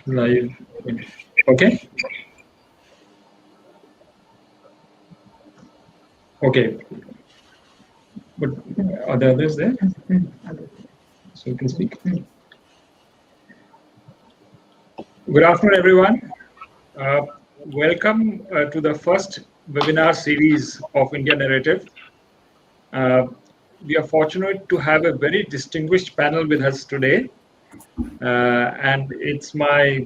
Live. Okay. Okay. But are the others there? So you can speak. Good afternoon, everyone. Uh, Welcome to the first webinar series of India Narrative. Uh, we are fortunate to have a very distinguished panel with us today, and it's my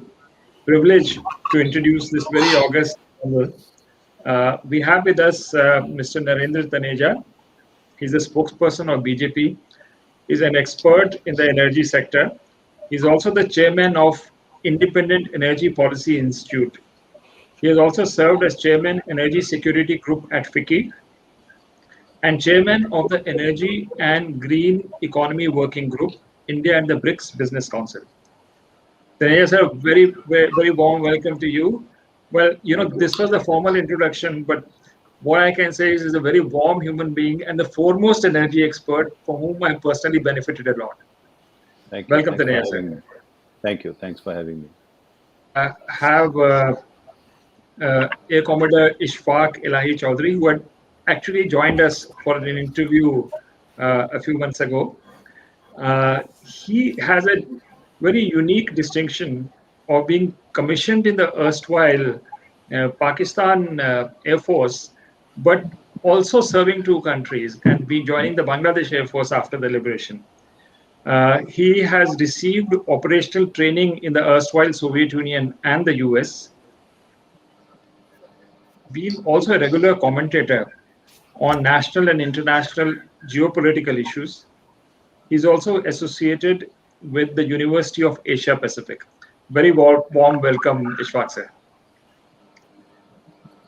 privilege to introduce this very august panel. We have with us Mr. Narendra Taneja. He's a spokesperson of BJP. He's an expert in the energy sector. He's also the chairman of Independent Energy Policy Institute. He has also served as chairman Energy Security Group at FICCI and chairman of the Energy and Green Economy Working Group, India and the BRICS Business Council. Taneja sir, very warm welcome to you. Well, this was a formal introduction, but what I can say is he's a very warm human being and the foremost energy expert for whom I personally benefited a lot. Thank you. Welcome, Thanks for Taneja having sir. me. Thank you. Thanks for having me. Have Air Commodore Ishfaq Elahi Chaudhary, who had actually joined us for an interview a few months ago. He has a very unique distinction of being commissioned in the erstwhile Pakistan Air Force, but also serving two countries and be joining the Bangladesh Air Force after the liberation. He has received operational training in the erstwhile Soviet Union and the US, been also a regular commentator on national and international geopolitical issues. He's also associated with the University of Asia Pacific. Very warm welcome, Ishfaq sir.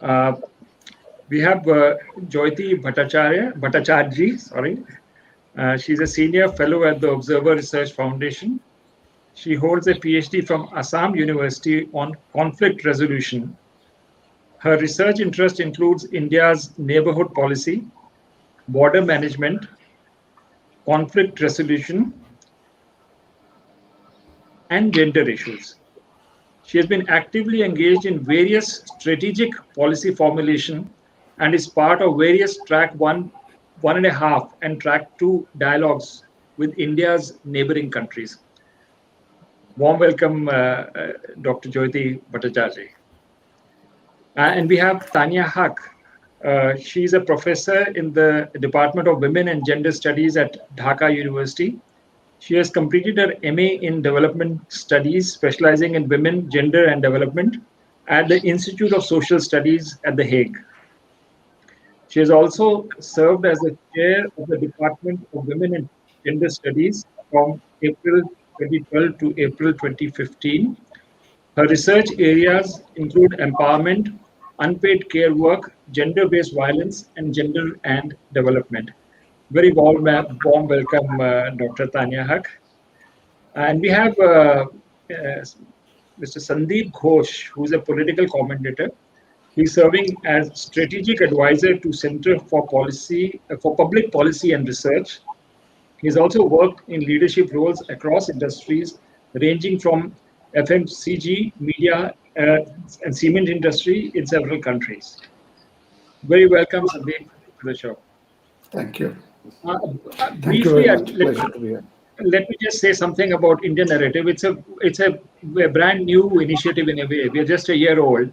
Uh, we have Jyoti Bhattacharya, sorry. She's a senior fellow at the Observer Research Foundation. She holds a PhD from Assam University on conflict resolution. Her research interest includes India's neighborhood policy, border management, conflict resolution, and gender issues. She has been actively engaged in various strategic policy formulation and is part of various track 1.5, and track 2 dialogues with India's neighboring countries. Warm welcome, Dr. Jyoti Bhattacharya. And we have Tanya Haq. She's a professor in the Department of Women and Gender Studies at Dhaka University. She has completed her MA in Development Studies, specializing in women, gender, and development at the Institute of Social Studies at The Hague. She has also served as the chair of the Department of Women and Gender Studies from April 2012 to April 2015. Her research areas include empowerment, unpaid care work, gender-based violence, and gender and development. Very warm welcome, Dr. Tanya Haq. And we have Mr. Sandeep Ghosh, who is a political commentator. He's serving as strategic advisor to Center for Policy for Public Policy and Research. He's also worked in leadership roles across industries, ranging from FMCG, media, and cement industry in several countries. Very welcome, Sandeep, to the show. Thank you. Thank you Briefly, very much. Pleasure to be here. let me just say something about Indian narrative. It's a brand new initiative in a way. We're just a year old,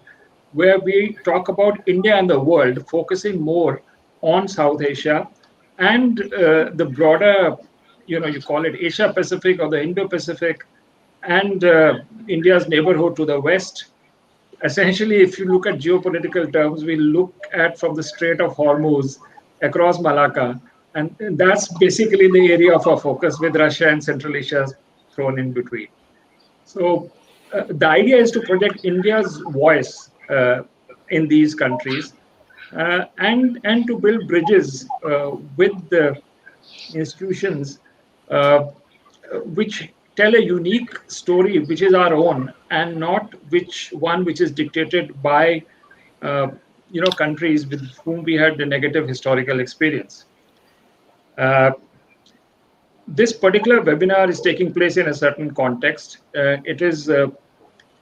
where we talk about India and the world, focusing more on South Asia and the broader, you call it Asia Pacific or the Indo-Pacific, and India's neighborhood to the west. Essentially, if you look at geopolitical terms, we look at from the Strait of Hormuz across Malacca, and that's basically the area of our focus, with Russia and Central Asia thrown in between. So the idea is to project India's voice in these countries, and to build bridges with the institutions which tell a unique story, which is our own, and not which is dictated by countries with whom we had a negative historical experience. This particular webinar is taking place in a certain context. It is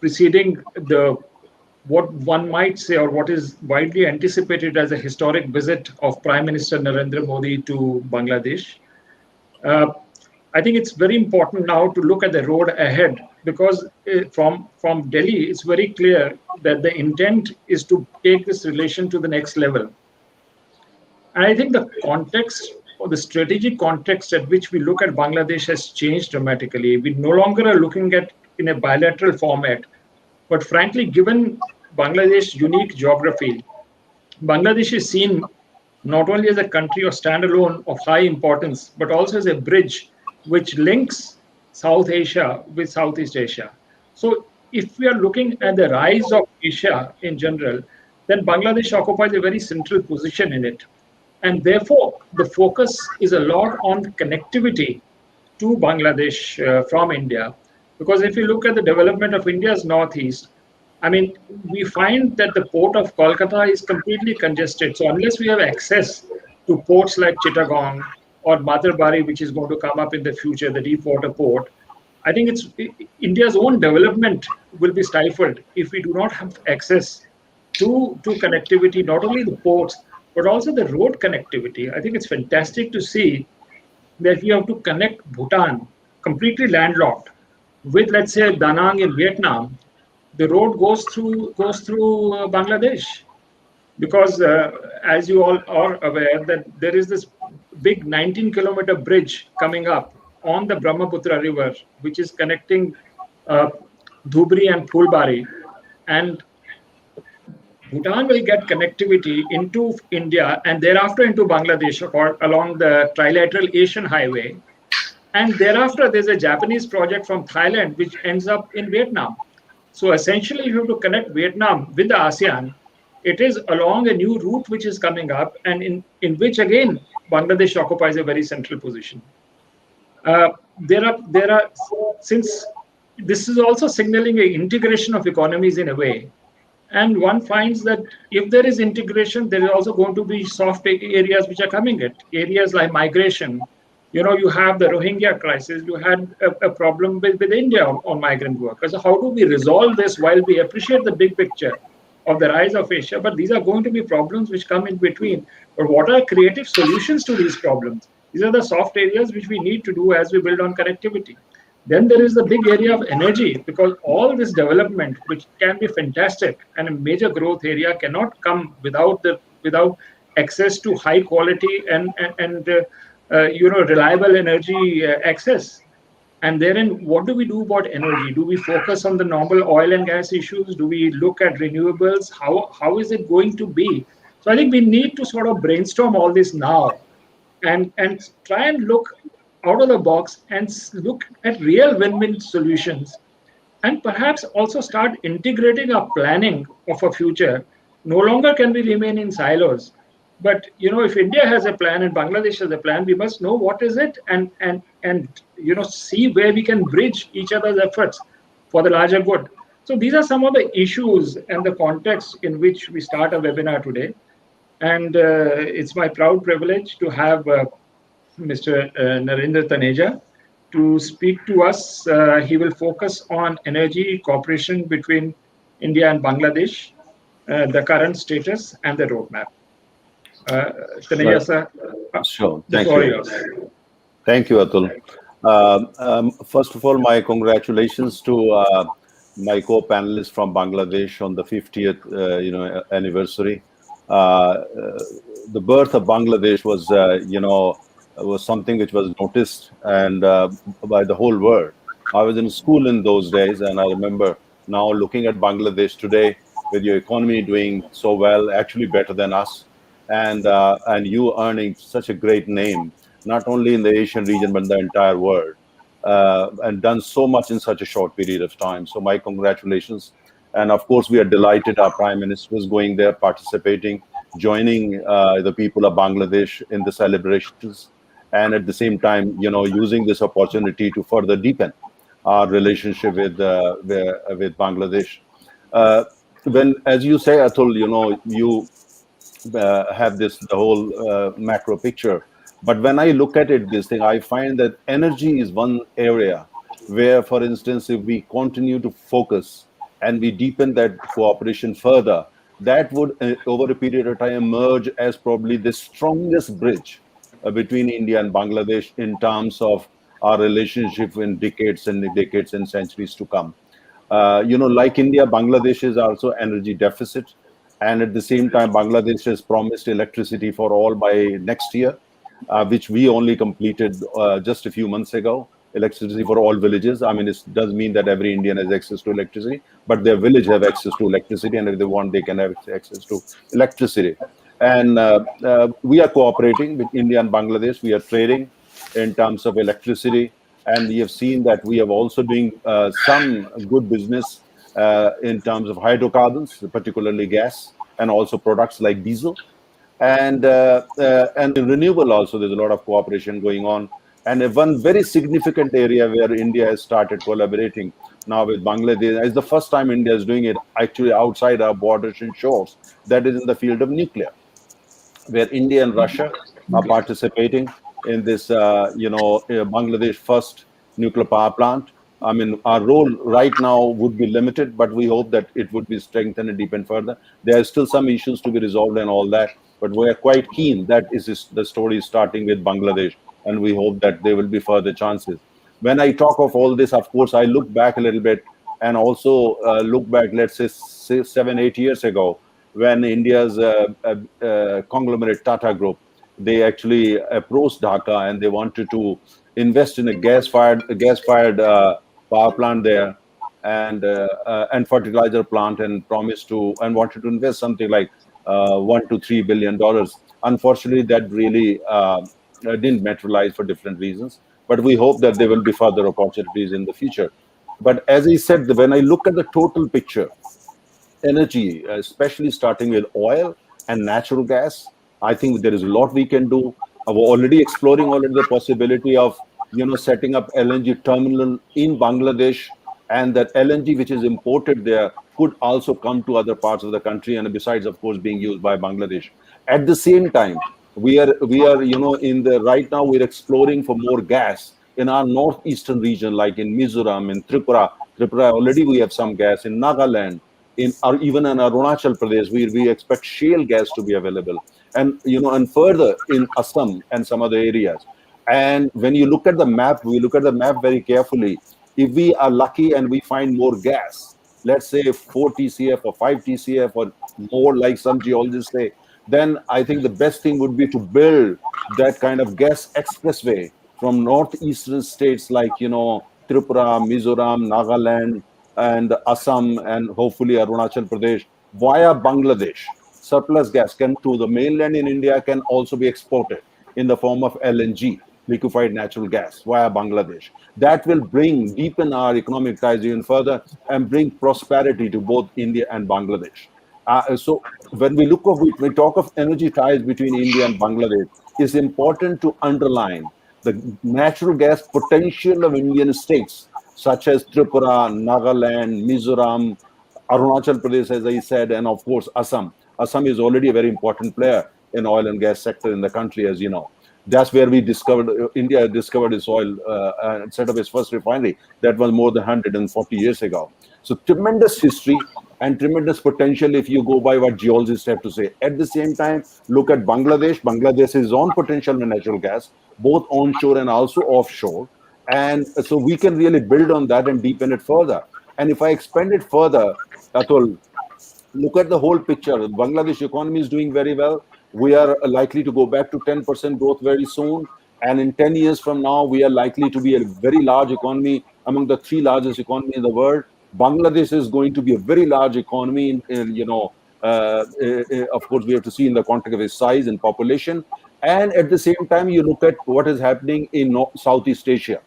preceding the what one might say, or what is widely anticipated as a historic visit of Prime Minister Narendra Modi to Bangladesh. Uh, I think it's very important now to look at the road ahead, because from Delhi, it's very clear that the intent is to take this relation to the next level. And I think the context, or the strategic context at which we look at Bangladesh, has changed dramatically. We no longer are looking at in a bilateral format, but frankly, given Bangladesh's unique geography, Bangladesh is seen not only as a country or standalone of high importance, but also as a bridge which links South Asia with Southeast Asia. So, if we are looking at the rise of Asia in general, then Bangladesh occupies a very central position in it. And therefore, the focus is a lot on connectivity to Bangladesh from India. Because if you look at the development of India's northeast, I mean, we find that the port of Kolkata is completely congested. So unless we have access to ports like Chittagong or Matarbari, which is going to come up in the future, the deep water port, I think it's India's own development will be stifled if we do not have access to connectivity, not only the ports, but also the road connectivity. I think it's fantastic to see that we have to connect Bhutan, completely landlocked, with, let's say, Da Nang in Vietnam. The road goes through Bangladesh, because as you all are aware, that there is this big 19-kilometer bridge coming up on the Brahmaputra River, which is connecting uh, Dhubri and Phulbari, and Bhutan will get connectivity into India and thereafter into Bangladesh, or along the trilateral Asian highway. And thereafter, there's a Japanese project from Thailand which ends up in Vietnam. So essentially, you have to connect Vietnam with the ASEAN. It is along a new route which is coming up, and in which again Bangladesh occupies a very central position. There are since this is also signaling an integration of economies in a way, and one finds that if there is integration, there is also going to be soft areas which are coming at areas like migration. You have the Rohingya crisis. You had a problem with India on migrant workers. So how do we resolve this while we appreciate the big picture of the rise of Asia? But these are going to be problems which come in between. But what are creative solutions to these problems? These are the soft areas which we need to do as we build on connectivity. Then there is the big area of energy, because all this development, which can be fantastic and a major growth area, cannot come without access to high quality and reliable energy access. And therein, what do we do about energy? Do we focus on the normal oil and gas issues? Do we look at renewables? How is it going to be? So I think we need to sort of brainstorm all this now, and try and look out of the box and look at real win-win solutions, and perhaps also start integrating our planning of a future. No longer can we remain in silos, but if India has a plan and Bangladesh has a plan, we must know what is it, and see where we can bridge each other's efforts for the larger good. So these are some of the issues and the context in which we start a webinar today. And it's my proud privilege to have Mr. Narendra Taneja to speak to us. He will focus on energy cooperation between India and Bangladesh, the current status, and the roadmap. Taneja, sir, Sure. the Thank floor you. is yours. Thank you, Atul. First of all, my congratulations to my co-panelists from Bangladesh on the 50th, anniversary. The birth of Bangladesh was something which was noticed and by the whole world. I was in school in those days, and I remember now looking at Bangladesh today with your economy doing so well, actually better than us, and you earning such a great name, not only in the Asian region but the entire world, and done so much in such a short period of time. So my congratulations. And of course, we are delighted our Prime Minister is going there, participating, joining the people of Bangladesh in the celebrations, and at the same time, using this opportunity to further deepen our relationship with Bangladesh. When, as you say, Atul, you have the whole macro picture. But when I look at it, this thing, I find that energy is one area where, for instance, if we continue to focus and we deepen that cooperation further, that would, over a period of time, emerge as probably the strongest bridge between India and Bangladesh in terms of our relationship in decades and centuries to come. Like India, Bangladesh is also energy deficit, and at the same time, Bangladesh has promised electricity for all by next year, which we only completed just a few months ago. Electricity for all villages. I mean, it does mean that every Indian has access to electricity, but their village have access to electricity, and if they want, they can have access to electricity. And we are cooperating with India and Bangladesh. We are trading in terms of electricity, and we have seen that we have also doing some good business in terms of hydrocarbons, particularly gas, and also products like diesel. And in renewable also, there's a lot of cooperation going on. And one very significant area where India has started collaborating now with Bangladesh is the first time India is doing it actually outside our borders and shores. That is in the field of nuclear, where India and Russia are participating in this, Bangladesh first nuclear power plant. I mean, our role right now would be limited, but we hope that it would be strengthened and deepened further. There are still some issues to be resolved and all that, but we are quite keen that the story is starting with Bangladesh, and we hope that there will be further chances. When I talk of all this, of course, I look back a little bit and also look back, let's say 7, 8 years ago, when India's conglomerate Tata Group, they actually approached Dhaka and they wanted to invest in a gas-fired power plant there, and fertilizer plant, and promised to and wanted to invest something like $1 to $3 billion. Unfortunately, that really didn't materialize for different reasons. But we hope that there will be further opportunities in the future. But as I said, when I look at the total picture, energy, especially starting with oil and natural gas, I think there is a lot we can do. We're already exploring the possibility of setting up LNG terminal in Bangladesh, and that LNG which is imported there could also come to other parts of the country, and besides, of course, being used by Bangladesh. At the same time, we are in the right now we're exploring for more gas in our northeastern region, like in Mizoram, in Tripura. Already we have some gas in Nagaland, or even in Arunachal Pradesh, we expect shale gas to be available, and further in Assam and some other areas. And when you look at the map, we look at the map very carefully. If we are lucky and we find more gas, let's say 4 TCF or 5 TCF or more, like some geologists say, then I think the best thing would be to build that kind of gas expressway from northeastern states like Tripura, Mizoram, Nagaland, and Assam, and hopefully Arunachal Pradesh via Bangladesh. Surplus gas can to the mainland in India can also be exported in the form of LNG, liquefied natural gas, via Bangladesh. That will deepen our economic ties even further and bring prosperity to both India and Bangladesh. So when we talk of energy ties between India and Bangladesh, it's important to underline the natural gas potential of Indian states such as Tripura, Nagaland, Mizoram, Arunachal Pradesh, as I said, and of course Assam. Assam is already a very important player in oil and gas sector in the country, as you know. That's where India discovered its oil and set up its first refinery. That was more than 140 years ago. So tremendous history and tremendous potential if you go by what geologists have to say. At the same time, look at Bangladesh. Bangladesh has its own potential in natural gas, both onshore and also offshore. And so we can really build on that and deepen it further. And if I expand it further, Atul, look at the whole picture. Bangladesh economy is doing very well. We are likely to go back to 10% growth very soon. And in 10 years from now, we are likely to be a very large economy, among the 3 largest economies in the world. Bangladesh is going to be a very large economy. Of course, we have to see in the context of its size and population. And at the same time, you look at what is happening in Southeast Asia.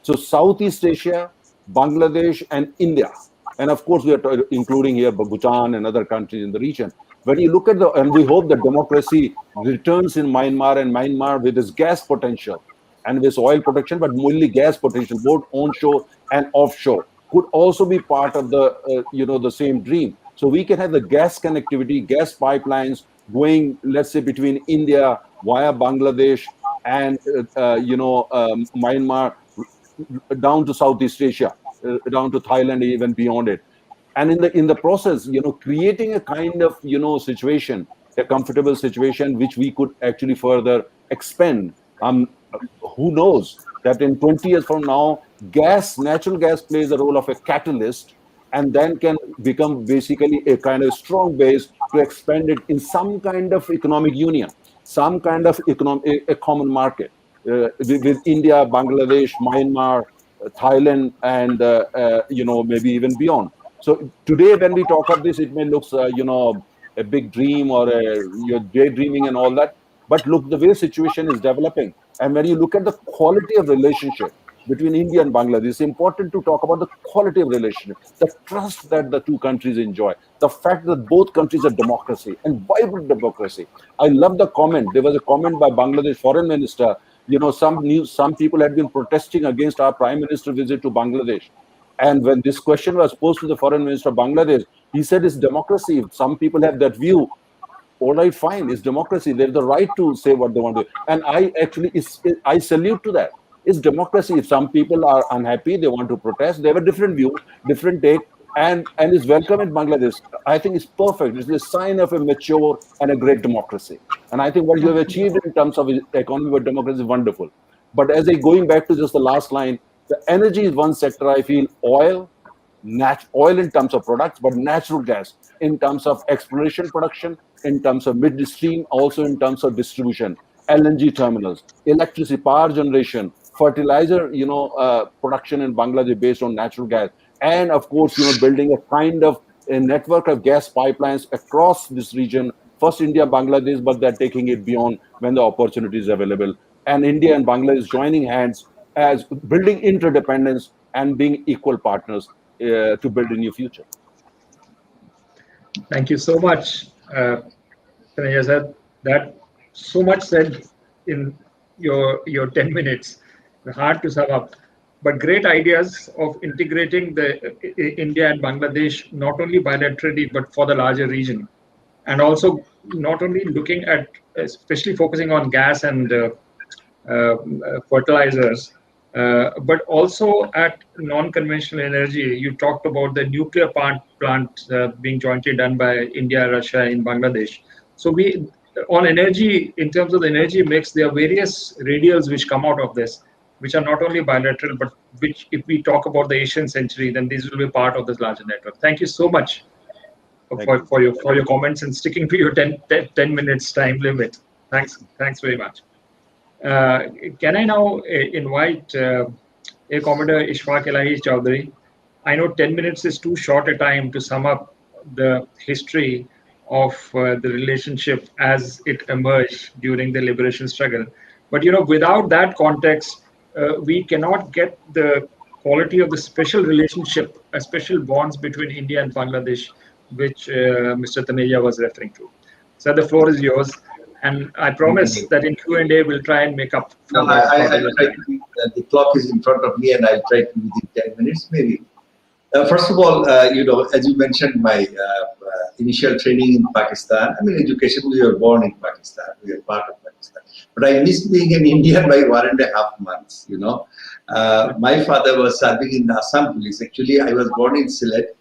So Southeast Asia, Bangladesh, and India. And of course, we are including here Bhutan and other countries in the region. When you look at and we hope that democracy returns in Myanmar, and Myanmar with its gas potential and with oil production, but mainly gas potential, both onshore and offshore, could also be part of the same dream. So we can have the gas connectivity, gas pipelines going, let's say, between India via Bangladesh and Myanmar down to Southeast Asia, down to Thailand, even beyond it. and in the process, creating a kind of situation, a comfortable situation which we could actually further expand. Who knows that in 20 years from now, natural gas plays the role of a catalyst, and then can become basically a kind of strong base to expand it in some kind of economic union, some kind of a common market with India, Bangladesh, Myanmar, Thailand, and maybe even beyond. So today, when we talk of this, it may look a big dream, or you're daydreaming and all that. But look, the way situation is developing, and when you look at the quality of relationship between India and Bangladesh, it's important to talk about the quality of relationship, the trust that the two countries enjoy, the fact that both countries are democracy and vibrant democracy. I love the comment. There was a comment by Bangladesh foreign minister. Some people had been protesting against our prime minister visit to Bangladesh. And when this question was posed to the foreign minister of Bangladesh, he said it's democracy. If some people have that view, all right, fine, it's democracy. They have the right to say what they want to do. And I salute to that. It's democracy. If some people are unhappy, they want to protest, they have a different view, different take, and is welcome in Bangladesh. I think it's perfect. It's a sign of a mature and a great democracy. And I think what you have achieved in terms of economy with democracy is wonderful. But as going back to just the last line, the energy is one sector. I feel oil in terms of products, but natural gas in terms of exploration production, in terms of midstream, also in terms of distribution, LNG terminals, electricity, power generation, fertilizer, production in Bangladesh based on natural gas, and of course, building a kind of a network of gas pipelines across this region. First India, Bangladesh, but they're taking it beyond when the opportunity is available. And India and Bangladesh joining hands as building interdependence and being equal partners to build a new future. Thank you so much, Taneja sir. That so much said in your 10 minutes. Hard to sum up, but great ideas of integrating the India and Bangladesh not only bilaterally but for the larger region, and also not only looking at, especially focusing on gas and fertilizers, but also at non-conventional energy. You talked about the nuclear plant being jointly done by India, Russia in Bangladesh. So on energy, in terms of the energy mix, there are various radials which come out of this, which are not only bilateral, but which, if we talk about the Asian century, then these will be part of this larger network. Thank you so much for your comments and sticking to your 10 minutes time limit. Thanks very much. Can I now invite Air Commodore Ishfaq Elahi Chowdhury? I know 10 minutes is too short a time to sum up the history of the relationship as it emerged during the liberation struggle. But without that context, we cannot get the quality of the special relationship, special bonds between India and Bangladesh, which Mr. Taneja was referring to. So the floor is yours. And I promise that in Q&A, we'll try and make up for I'll try to be, the clock is in front of me, and I'll try to within 10 minutes, maybe. First of all, as you mentioned, my initial training in Pakistan, education, we were born in Pakistan, we are part of Pakistan. But I missed being in India by 1.5 months, My father was serving in the Assam police. Actually, I was born in Sylhet,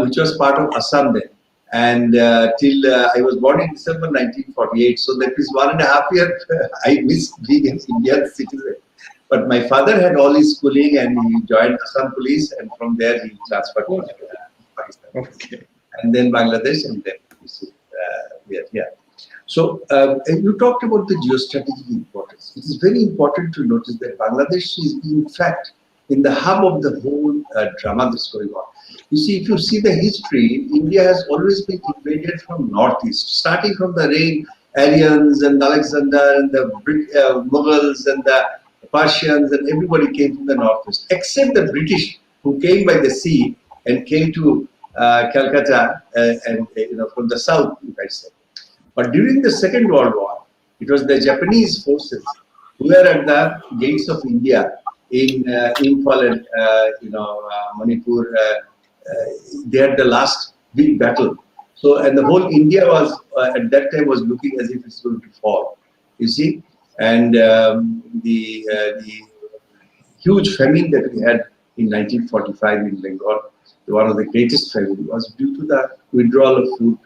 which was part of Assam then. And till I was born in December 1948, so that is 1.5 years I missed being an Indian citizen. But my father had all his schooling, and he joined Assam police, and from there he transferred to Pakistan. Okay. And then Bangladesh, and then we are here. So you talked about the geostrategic importance. It is very important to notice that Bangladesh is in fact in the hub of the whole drama that's going on. You see, if you see the history, India has always been invaded from northeast, starting from the Aryans and Alexander and the Mughals and the Persians, and everybody came from the northeast, except the British, who came by the sea and came to Calcutta and from the south, if I say. But during the Second World War, it was the Japanese forces who were at the gates of India in Imphal and Manipur. They had the last big battle. So, and the whole India was at that time was looking as if it's going to fall. You see, and the huge famine that we had in 1945 in Bengal, one of the greatest tragedy, was due to the withdrawal of food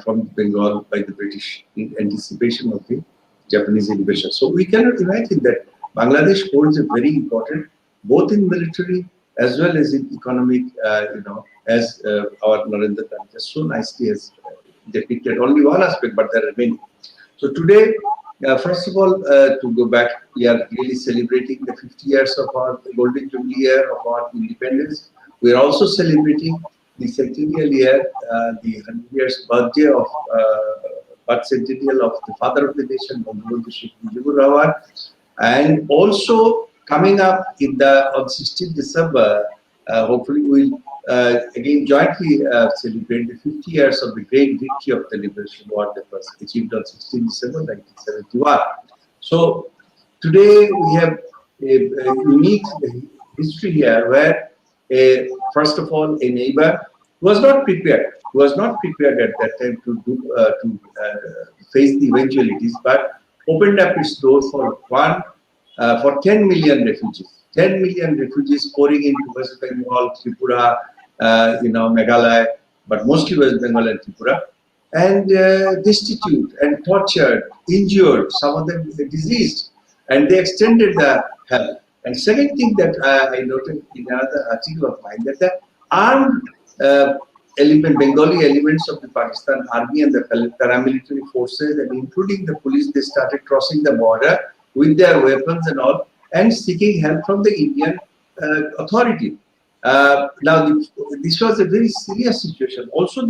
from Bengal by the British in anticipation of the Japanese invasion. So we cannot imagine that Bangladesh holds a very important, both in military as well as in economic, as our Narendra just so nicely has depicted only one aspect, but there are many. So today, first of all, to go back, we are really celebrating the 50 years of our golden jubilee year of our independence. We are also celebrating the centennial year, the 100 years birthday of birth centennial of the father of the nation, Bangabandhu Sheikh Mujibur Rahman, and also coming up in the on 16th December, hopefully we'll again jointly celebrate the 50 years of the great victory of the Liberation War that was achieved on 16th December 1971. So today we have a unique history here where, first of all, a neighbor was not prepared, at that time to face the eventualities, but opened up its doors for 10 million refugees. 10 million refugees pouring into West Bengal, Tripura, Meghalaya, but mostly West Bengal and Tripura, and destitute and tortured, injured, some of them diseased, and they extended the help. And second thing that I noted in another article of mine, that the armed Bengali elements of the Pakistan army and the paramilitary forces, and including the police, they started crossing the border with their weapons and all, and seeking help from the Indian authority. This was a very serious situation. Also,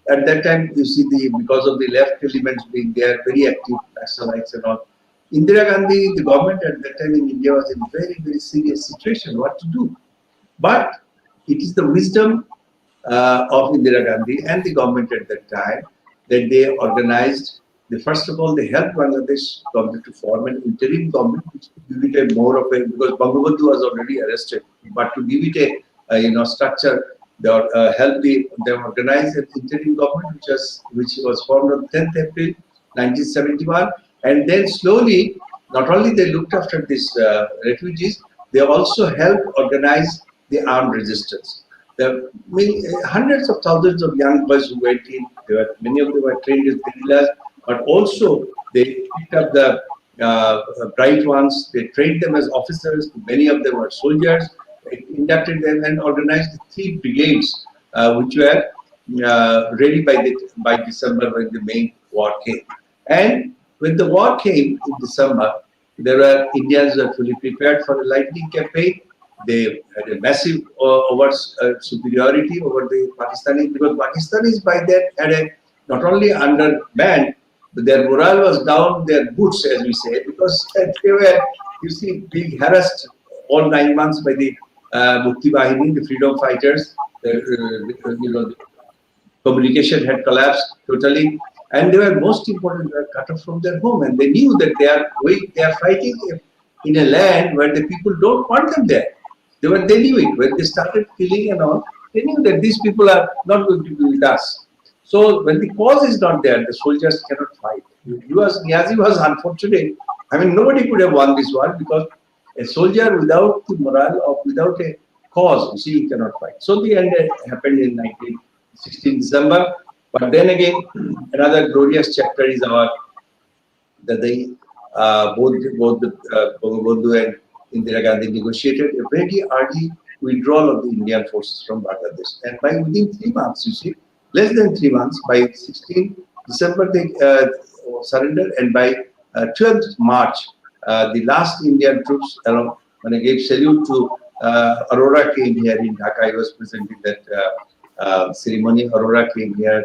at that time, you see, because of the left elements being there, very active nationalites and all, Indira Gandhi, the government at that time in India was in very, very serious situation, what to do. But it is the wisdom of Indira Gandhi and the government at that time that they organized. First of all, they helped Bangladesh government to form an interim government, which give it a more of a, because Bangabandhu was already arrested, but to give it a structure, they organized an interim government which was formed on 10th April 1971, and then slowly, not only they looked after these refugees, they also helped organize the armed resistance. There were hundreds of thousands of young boys who went in. Many of them were trained as guerrillas, but also they picked up the bright ones. They trained them as officers. Many of them were soldiers. They inducted them and organized 3 brigades, which were ready by December when the main war came. And when the war came in December, Indians were fully prepared for a lightning campaign. They had a massive superiority over the Pakistanis, because Pakistanis by then had not only undermanned, but their morale was down, their boots, as we say, because they were, you see, being harassed all 9 months by the Mukti Bahini, the freedom fighters. The communication had collapsed totally, and they were most important, they were cut off from their home, and they knew that they are fighting in a land where the people don't want them there. They knew it. When they started killing and all, they knew that these people are not going to be with us. So when the cause is not there, the soldiers cannot fight. Niazi was unfortunate. I mean, nobody could have won this war, because a soldier without the morale or without a cause, you see, he cannot fight. So the end happened in 1916 December. But then again, another glorious chapter is that both the Bangabandhu and Indira Gandhi negotiated a very early withdrawal of the Indian forces from Bangladesh. And by within 3 months, you see, less than 3 months, by 16 December they surrendered, and by 12th March, the last Indian troops, when I gave salute to Aurora came here in Dhaka. I was present in that ceremony. Aurora came here.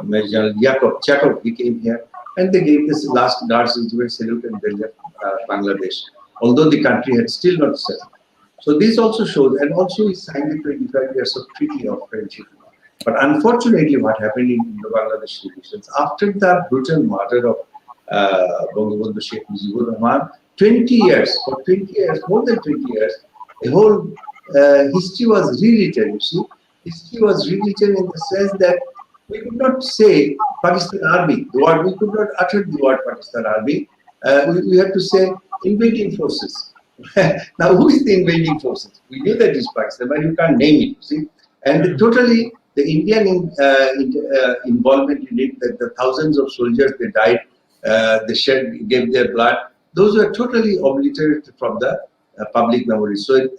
Major Chakov, he came here, and they gave this last guards regiment salute, and they left Bangladesh, although the country had still not settled. So this also shows, and also he signed the 25 years of treaty of friendship. But unfortunately, what happened in the Bangladesh relations, after the brutal murder of Bangabandhu Sheikh Mujibur Rahman, 20 years, more than 20 years, the whole history was rewritten, you see. History was rewritten in the sense that we could not say Pakistan Army, we could not utter the word Pakistan Army. We had to say invading forces. Now, who is the invading forces? We knew that it's Pakistan, but you can't name it. See, and totally the Indian involvement in it, that the thousands of soldiers they died, they gave their blood. Those were totally obliterated from the public memory. So,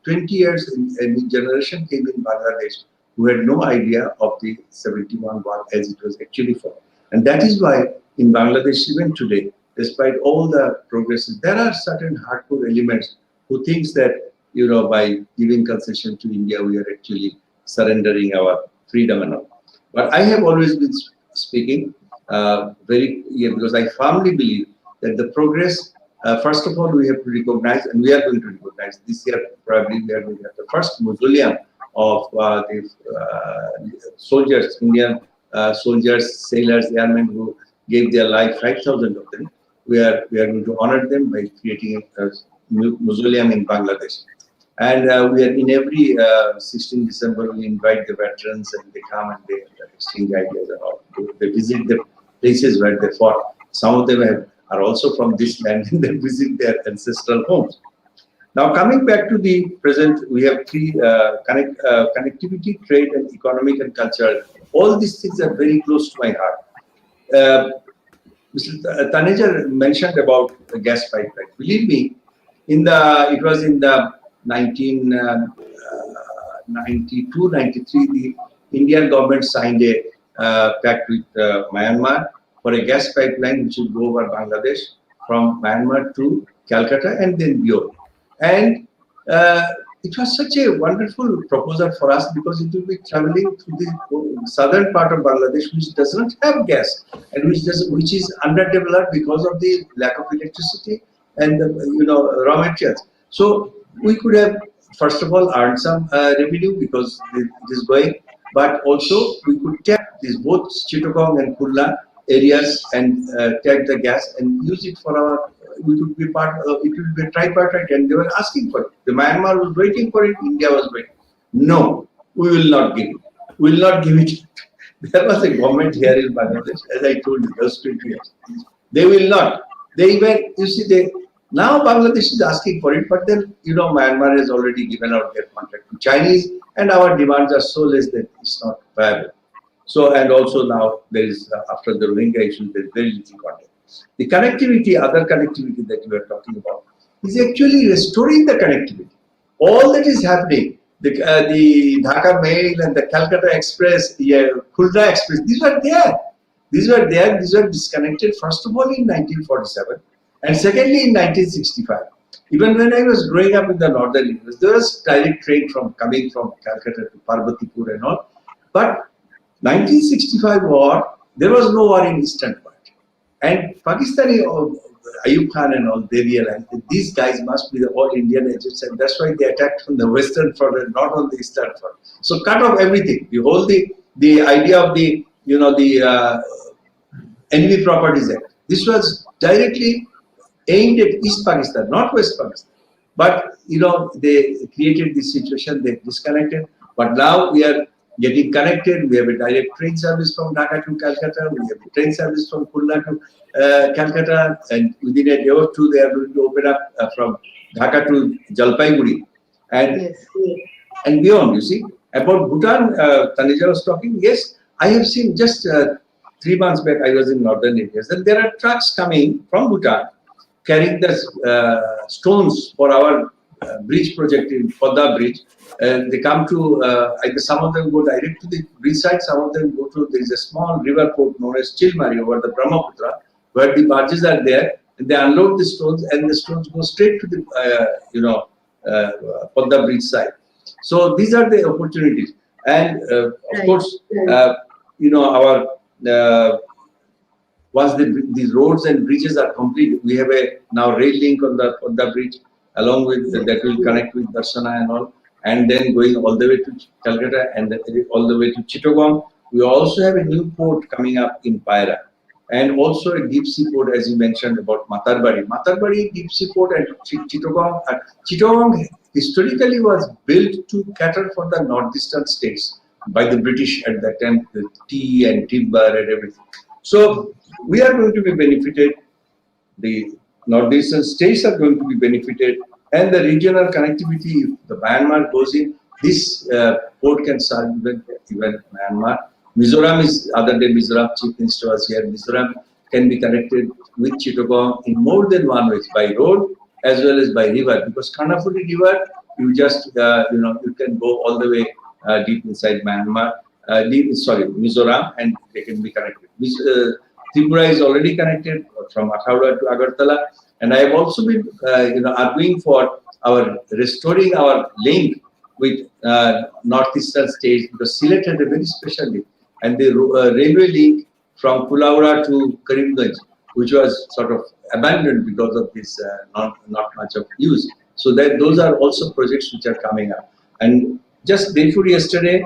20 years, a new generation came in Bangladesh who had no idea of the 71 war as it was actually fought. And that is why in Bangladesh, even today, despite all the progresses, there are certain hardcore elements who thinks that, by giving concession to India, we are actually surrendering our freedom and all. But I have always been speaking because I firmly believe that the progress, first of all, we have to recognize, and we are going to recognize this year, probably we are going to have the first mausoleum of the soldiers, Indian soldiers, sailors, airmen who gave their life, 5,000 of them. We are going to honor them by creating a mausoleum in Bangladesh. And we are in every 16 December, we invite the veterans and they come and they exchange ideas and all. They visit the places where they fought. Some of them are also from this land and they visit their ancestral homes. Now, coming back to the present, we have three connectivity, trade, and economic and cultural. All these things are very close to my heart. Mr. Taneja mentioned about the gas pipeline. Believe me, it was in the 1992, 93, the Indian government signed a pact with Myanmar for a gas pipeline which will go over Bangladesh from Myanmar to Calcutta and then beyond. And it was such a wonderful proposal for us because it will be traveling through the southern part of Bangladesh, which does not have gas and which is underdeveloped because of the lack of electricity and raw materials. So we could have, first of all, earned some revenue because it is going, but also we could tap these both Chittagong and Kurla areas and tap the gas and use it for our. We could be part of it. Will be a tripartite, and they were asking for it. The Myanmar was waiting for it. India was waiting. No, we will not give it. We will not give it. There was a government here in Bangladesh, as I told you, those 20 years. They will not. They even, you see, now Bangladesh is asking for it, but then, Myanmar has already given out their contract to Chinese, and our demands are so less that it's not viable. So, and also now there is, after the Rohingya issue, there is very little contact. The connectivity, other connectivity that you are talking about, is actually restoring the connectivity. All that is happening, the Dhaka Mail and the Calcutta Express, the Khulda Express, these were there. These were disconnected, first of all, in 1947, and secondly, in 1965. Even when I was growing up in the northern India, there was direct train coming from Calcutta to Parbatipur and all. But 1965 war, there was no war in Eastern part. And Pakistani, Ayub Khan and all, they realized that these guys must be the all Indian agents, and that's why they attacked from the Western front and not on the Eastern front. So cut off everything. The idea of the Enemy Properties Act. This was directly aimed at East Pakistan, not West Pakistan. But they created this situation. They disconnected. But now we are getting connected. We have a direct train service from Dhaka to Calcutta. We have a train service from Khulna to Calcutta. And within a day or two, they are going to open up from Dhaka to Jalpaiguri and beyond. You see, about Bhutan, Taneja was talking. Yes, I have seen just 3 months back. I was in northern India. Then there are trucks coming from Bhutan carrying the stones for our bridge project in Podda Bridge. They come to, either some of them go direct to the bridge side, some of them go to, there is a small river port known as Chilmari over the Brahmaputra, where the barges are there, and they unload the stones, and the stones go straight to the, Podda Bridge side. So these are the opportunities. And of course, our once these roads and bridges are complete, we have a now rail link on the bridge, along with that will connect with Darsana and all, and then going all the way to Calcutta and all the way to Chittagong. We also have a new port coming up in Paira, and also a deep sea port, as you mentioned about Matarbari deep sea port and Chittagong. Chittagong historically was built to cater for the northeastern states by the British at that time, the tea and timber and everything. So we are going to be benefited. The northeastern states are going to be benefited, and the regional connectivity. If the Myanmar goes in, this port can serve even Myanmar. Mizoram is other day. Mizoram Chief Minister was here. Mizoram can be connected with Chittagong in more than one ways, by road as well as by river. Because Karnafuri River, you just you can go all the way deep inside Myanmar, Mizoram, and they can be connected. Tripura is already connected from Akhauda to Agartala, and I have also been arguing for our restoring our link with northeastern states, because Sylhet had a very special link, and the railway link from Kulaura to Karimganj, which was sort of abandoned because of this not much of use. So that those are also projects which are coming up. And just day before yesterday,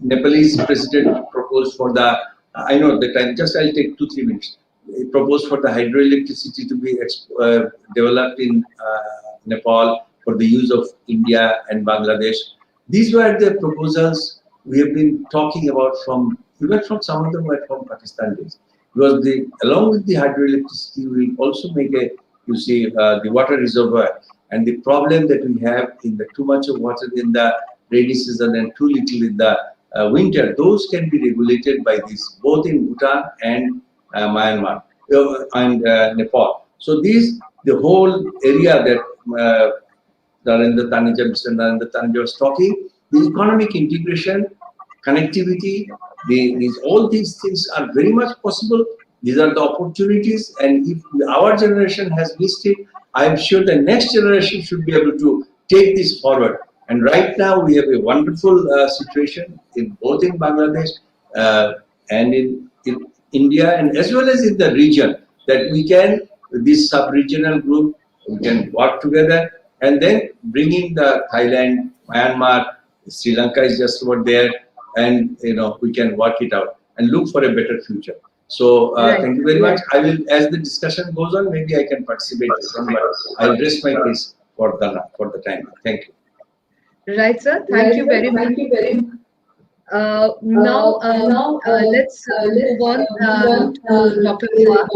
Nepalese president proposed for the, I know the time, just I'll take 2-3 minutes. He proposed for the hydroelectricity to be developed in Nepal for the use of India and Bangladesh. These were the proposals we have been talking about even from some of them were from Pakistan days. Because along with the hydroelectricity, we will also make the water reservoir, and the problem that we have in the too much of water in the rainy season and too little in the winter, those can be regulated by this, both in Bhutan and Myanmar and Nepal. So the whole area that Mr. Narendra Taneja was talking, the economic integration, connectivity, all these things are very much possible. These are the opportunities, and if our generation has missed it, I'm sure the next generation should be able to take this forward. And right now, we have a wonderful situation in both in Bangladesh and in India, and as well as in the region, that we can, with this sub-regional group, we can work together, and then bringing the Thailand, Myanmar, Sri Lanka is just over there, and we can work it out and look for a better future. So thank you very much. I will, as the discussion goes on, maybe I can participate, but I'll rest my case for the time. Thank you. Right, sir. Thank you very much. Now, let's move on to Dr. Dua.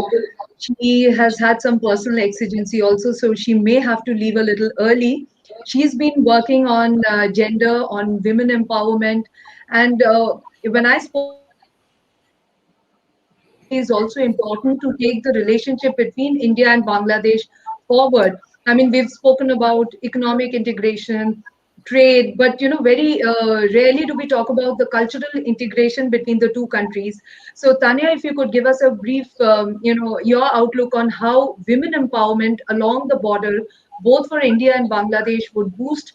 She has had some personal exigency also, so she may have to leave a little early. She's been working on gender, on women empowerment, and when I spoke is also important to take the relationship between India and Bangladesh forward. I mean, we've spoken about economic integration, trade, but very rarely do we talk about the cultural integration between the two countries. So Tanya, if you could give us a brief your outlook on how women empowerment along the border, both for India and Bangladesh, would boost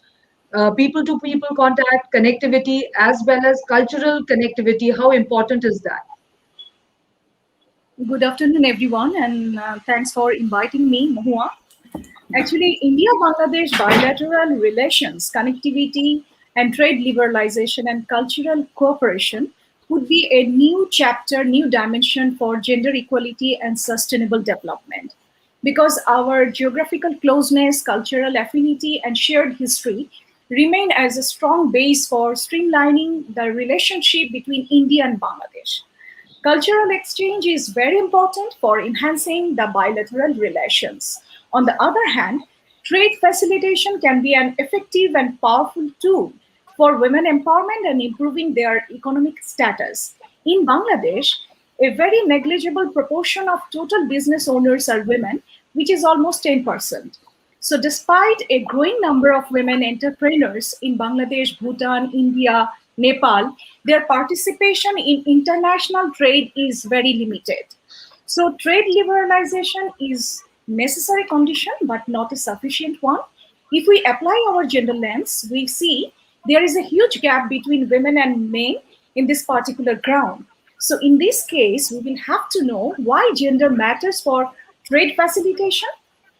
people to people contact, connectivity, as well as cultural connectivity. How important is that? Good afternoon, everyone, and thanks for inviting me, Mahua. Actually, India-Bangladesh bilateral relations, connectivity, and trade liberalization and cultural cooperation would be a new chapter, new dimension for gender equality and sustainable development. Because our geographical closeness, cultural affinity, and shared history remain as a strong base for streamlining the relationship between India and Bangladesh. Cultural exchange is very important for enhancing the bilateral relations. On the other hand, trade facilitation can be an effective and powerful tool for women empowerment and improving their economic status. In Bangladesh, a very negligible proportion of total business owners are women, which is almost 10%. So despite a growing number of women entrepreneurs in Bangladesh, Bhutan, India, Nepal, their participation in international trade is very limited. So trade liberalization is necessary condition, but not a sufficient one. If we apply our gender lens, we see there is a huge gap between women and men in this particular ground. So in this case, we will have to know why gender matters for trade facilitation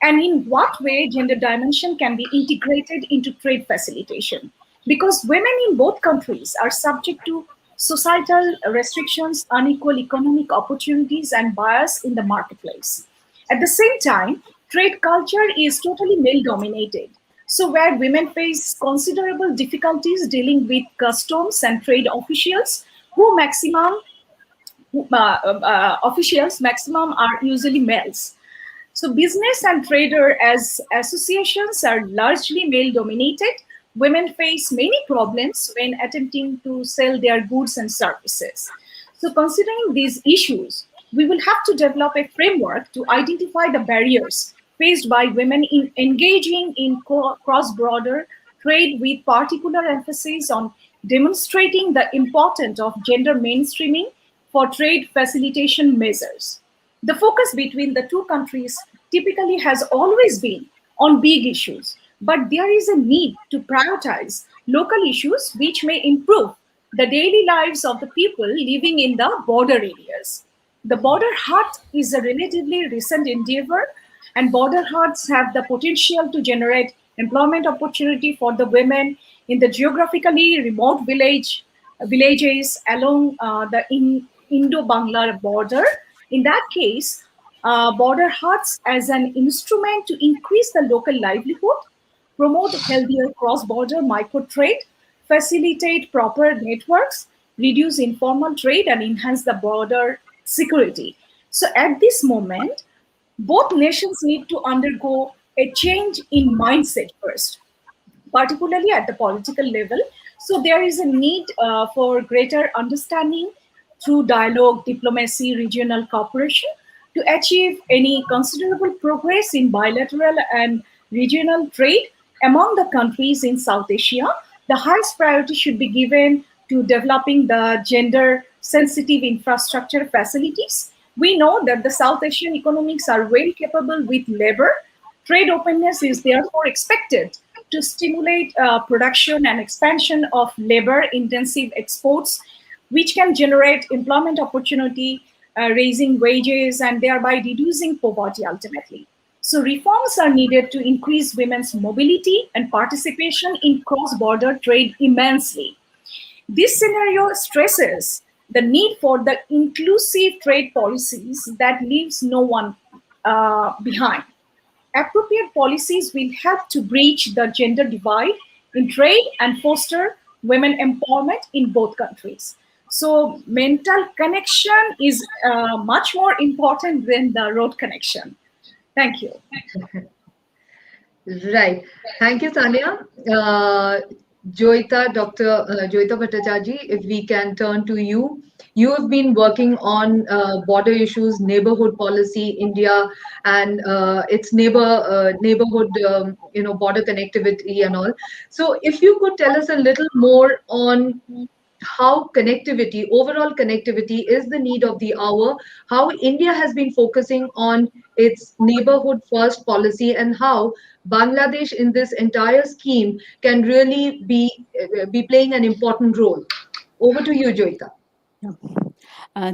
and in what way gender dimension can be integrated into trade facilitation. Because women in both countries are subject to societal restrictions, unequal economic opportunities, and bias in the marketplace. At the same time, trade culture is totally male-dominated. So where women face considerable difficulties dealing with customs and trade officials who maximum officials, maximum are usually males. So business and trader as associations are largely male dominated. Women face many problems when attempting to sell their goods and services. So considering these issues, we will have to develop a framework to identify the barriers faced by women in engaging in cross-border trade, with particular emphasis on demonstrating the importance of gender mainstreaming for trade facilitation measures. The focus between the two countries typically has always been on big issues, but there is a need to prioritize local issues which may improve the daily lives of the people living in the border areas. The border hut is a relatively recent endeavor, and border huts have the potential to generate employment opportunity for the women in the geographically remote villages along the Indo-Bangla border. In that case, border huts as an instrument to increase the local livelihood, promote healthier cross-border micro-trade, facilitate proper networks, reduce informal trade, and enhance the border security. So at this moment, both nations need to undergo a change in mindset first, particularly at the political level. So there is a need for greater understanding through dialogue, diplomacy, regional cooperation to achieve any considerable progress in bilateral and regional trade among the countries in South Asia. The highest priority should be given to developing the gender sensitive infrastructure facilities. We know that the South Asian economies are well capable with labor. Trade openness is therefore expected to stimulate production and expansion of labor-intensive exports, which can generate employment opportunity, raising wages, and thereby reducing poverty ultimately. So reforms are needed to increase women's mobility and participation in cross-border trade immensely. This scenario stresses the need for the inclusive trade policies that leaves no one behind. Appropriate policies will help to breach the gender divide in trade and foster women empowerment in both countries. So mental connection is much more important than the road connection. Thank you. Right. Thank you, Tanya. Dr. Joita Bhattacharjee, if we can turn to you. You have been working on border issues, neighborhood policy, India, and its neighborhood, border connectivity and all. So, if you could tell us a little more on how connectivity, overall connectivity, is the need of the hour, how India has been focusing on its neighborhood first policy, and how Bangladesh in this entire scheme can really be playing an important role. Over to you, Joita.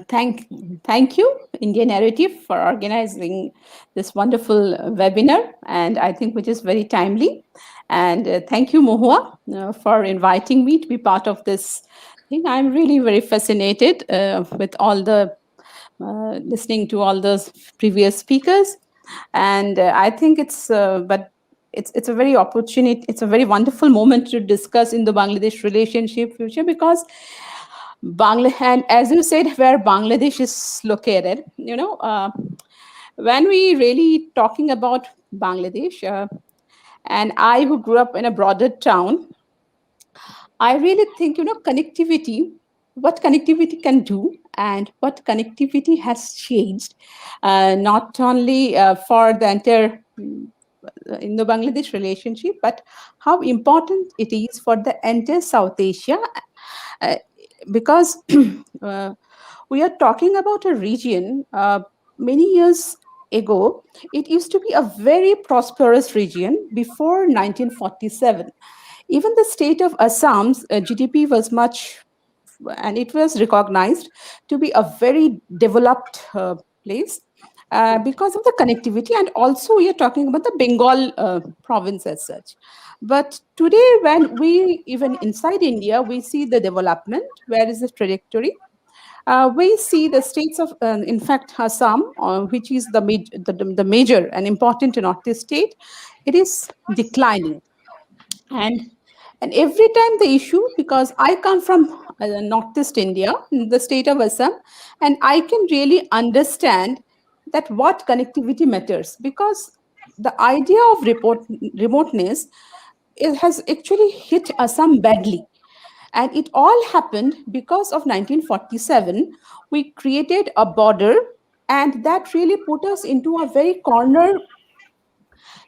Thank you, India Narrative, for organizing this wonderful webinar, and I think which is very timely. And thank you, Mohua, for inviting me to be part of this thing. I'm really very fascinated with all the listening to all those previous speakers, and I think it's a very opportunity. It's a very wonderful moment to discuss in the Bangladesh relationship future, because and as you said, where Bangladesh is located, when we really talking about Bangladesh, and I who grew up in a broader town, I really think, connectivity, what connectivity can do and what connectivity has changed, not only for the entire Indo-Bangladesh relationship, but how important it is for the entire South Asia, uh, because we are talking about a region. Many years ago, it used to be a very prosperous region before 1947. Even the state of Assam's GDP was much, and it was recognized to be a very developed place because of the connectivity. And also, we are talking about the Bengal province as such. But today, when we, even inside India, we see the development, where is the trajectory? We see the states of, in fact, Assam, which is the major and important northeast state, it is declining. And every time the issue, because I come from northeast India, in the state of Assam, and I can really understand that what connectivity matters, because the idea of remoteness, it has actually hit Assam badly. And it all happened because of 1947. We created a border, and that really put us into a very corner.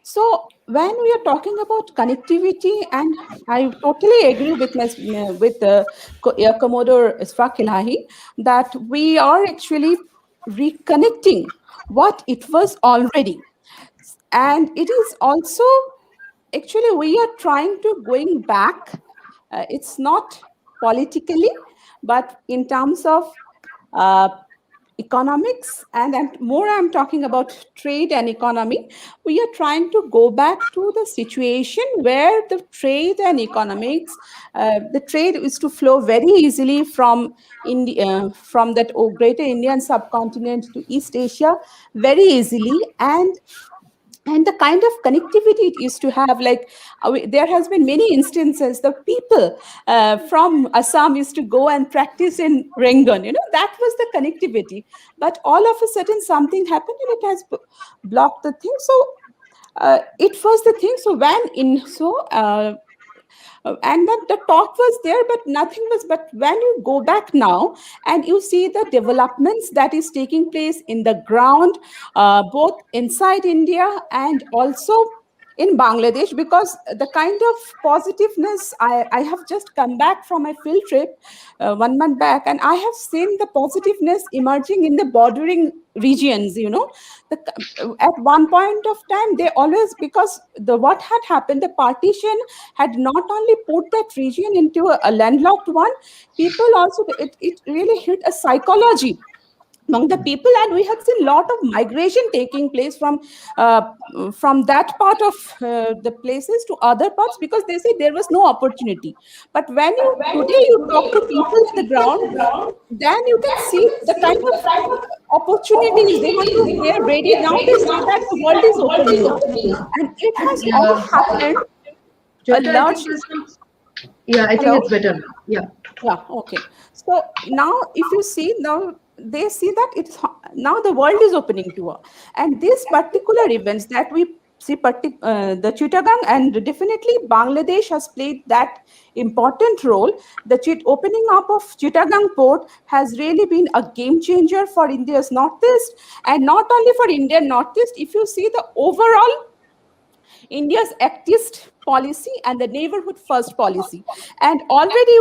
So when we are talking about connectivity, and I totally agree with Commodore Isfaq Ilahi, that we are actually reconnecting what it was already. And it is also, actually, we are trying to going back. It's not politically, but in terms of uh, economics, and more I'm talking about trade and economy. We are trying to go back to the situation where the trade and economics, the trade is to flow very easily from India, from that greater Indian subcontinent to East Asia, very easily. And the kind of connectivity it used to have, like there has been many instances the people from Assam used to go and practice in Rangoon, that was the connectivity. But all of a sudden something happened and it has blocked the thing. So it was the thing. So when in so and then the talk was there, but nothing was. But when you go back now and you see the developments that is taking place in the ground, both inside India and also in Bangladesh, because the kind of positiveness, I have just come back from a field trip 1 month back, and I have seen the positiveness emerging in the bordering regions. At one point of time, they always, because the what had happened, the partition had not only put that region into a landlocked one, people also, it really hit a psychology among the people, and we have seen a lot of migration taking place uh, from that part of the places to other parts, because they say there was no opportunity. But when you today you talk to people on the ground, then you can see the kind of opportunities they want to, they're ready now. They say that the world is opening up, and it has all happened a Jyota, I large. think there's some. Yeah, I think Hello. it's better now. Yeah. Yeah, okay. So now if you see, now they see that it's now the world is opening to her, and these particular events that we see, the Chittagong, and definitely Bangladesh has played that important role. The opening up of Chittagong port has really been a game changer for India's northeast, and not only for Indian northeast. If you see the overall India's activist policy and the neighborhood first policy. And already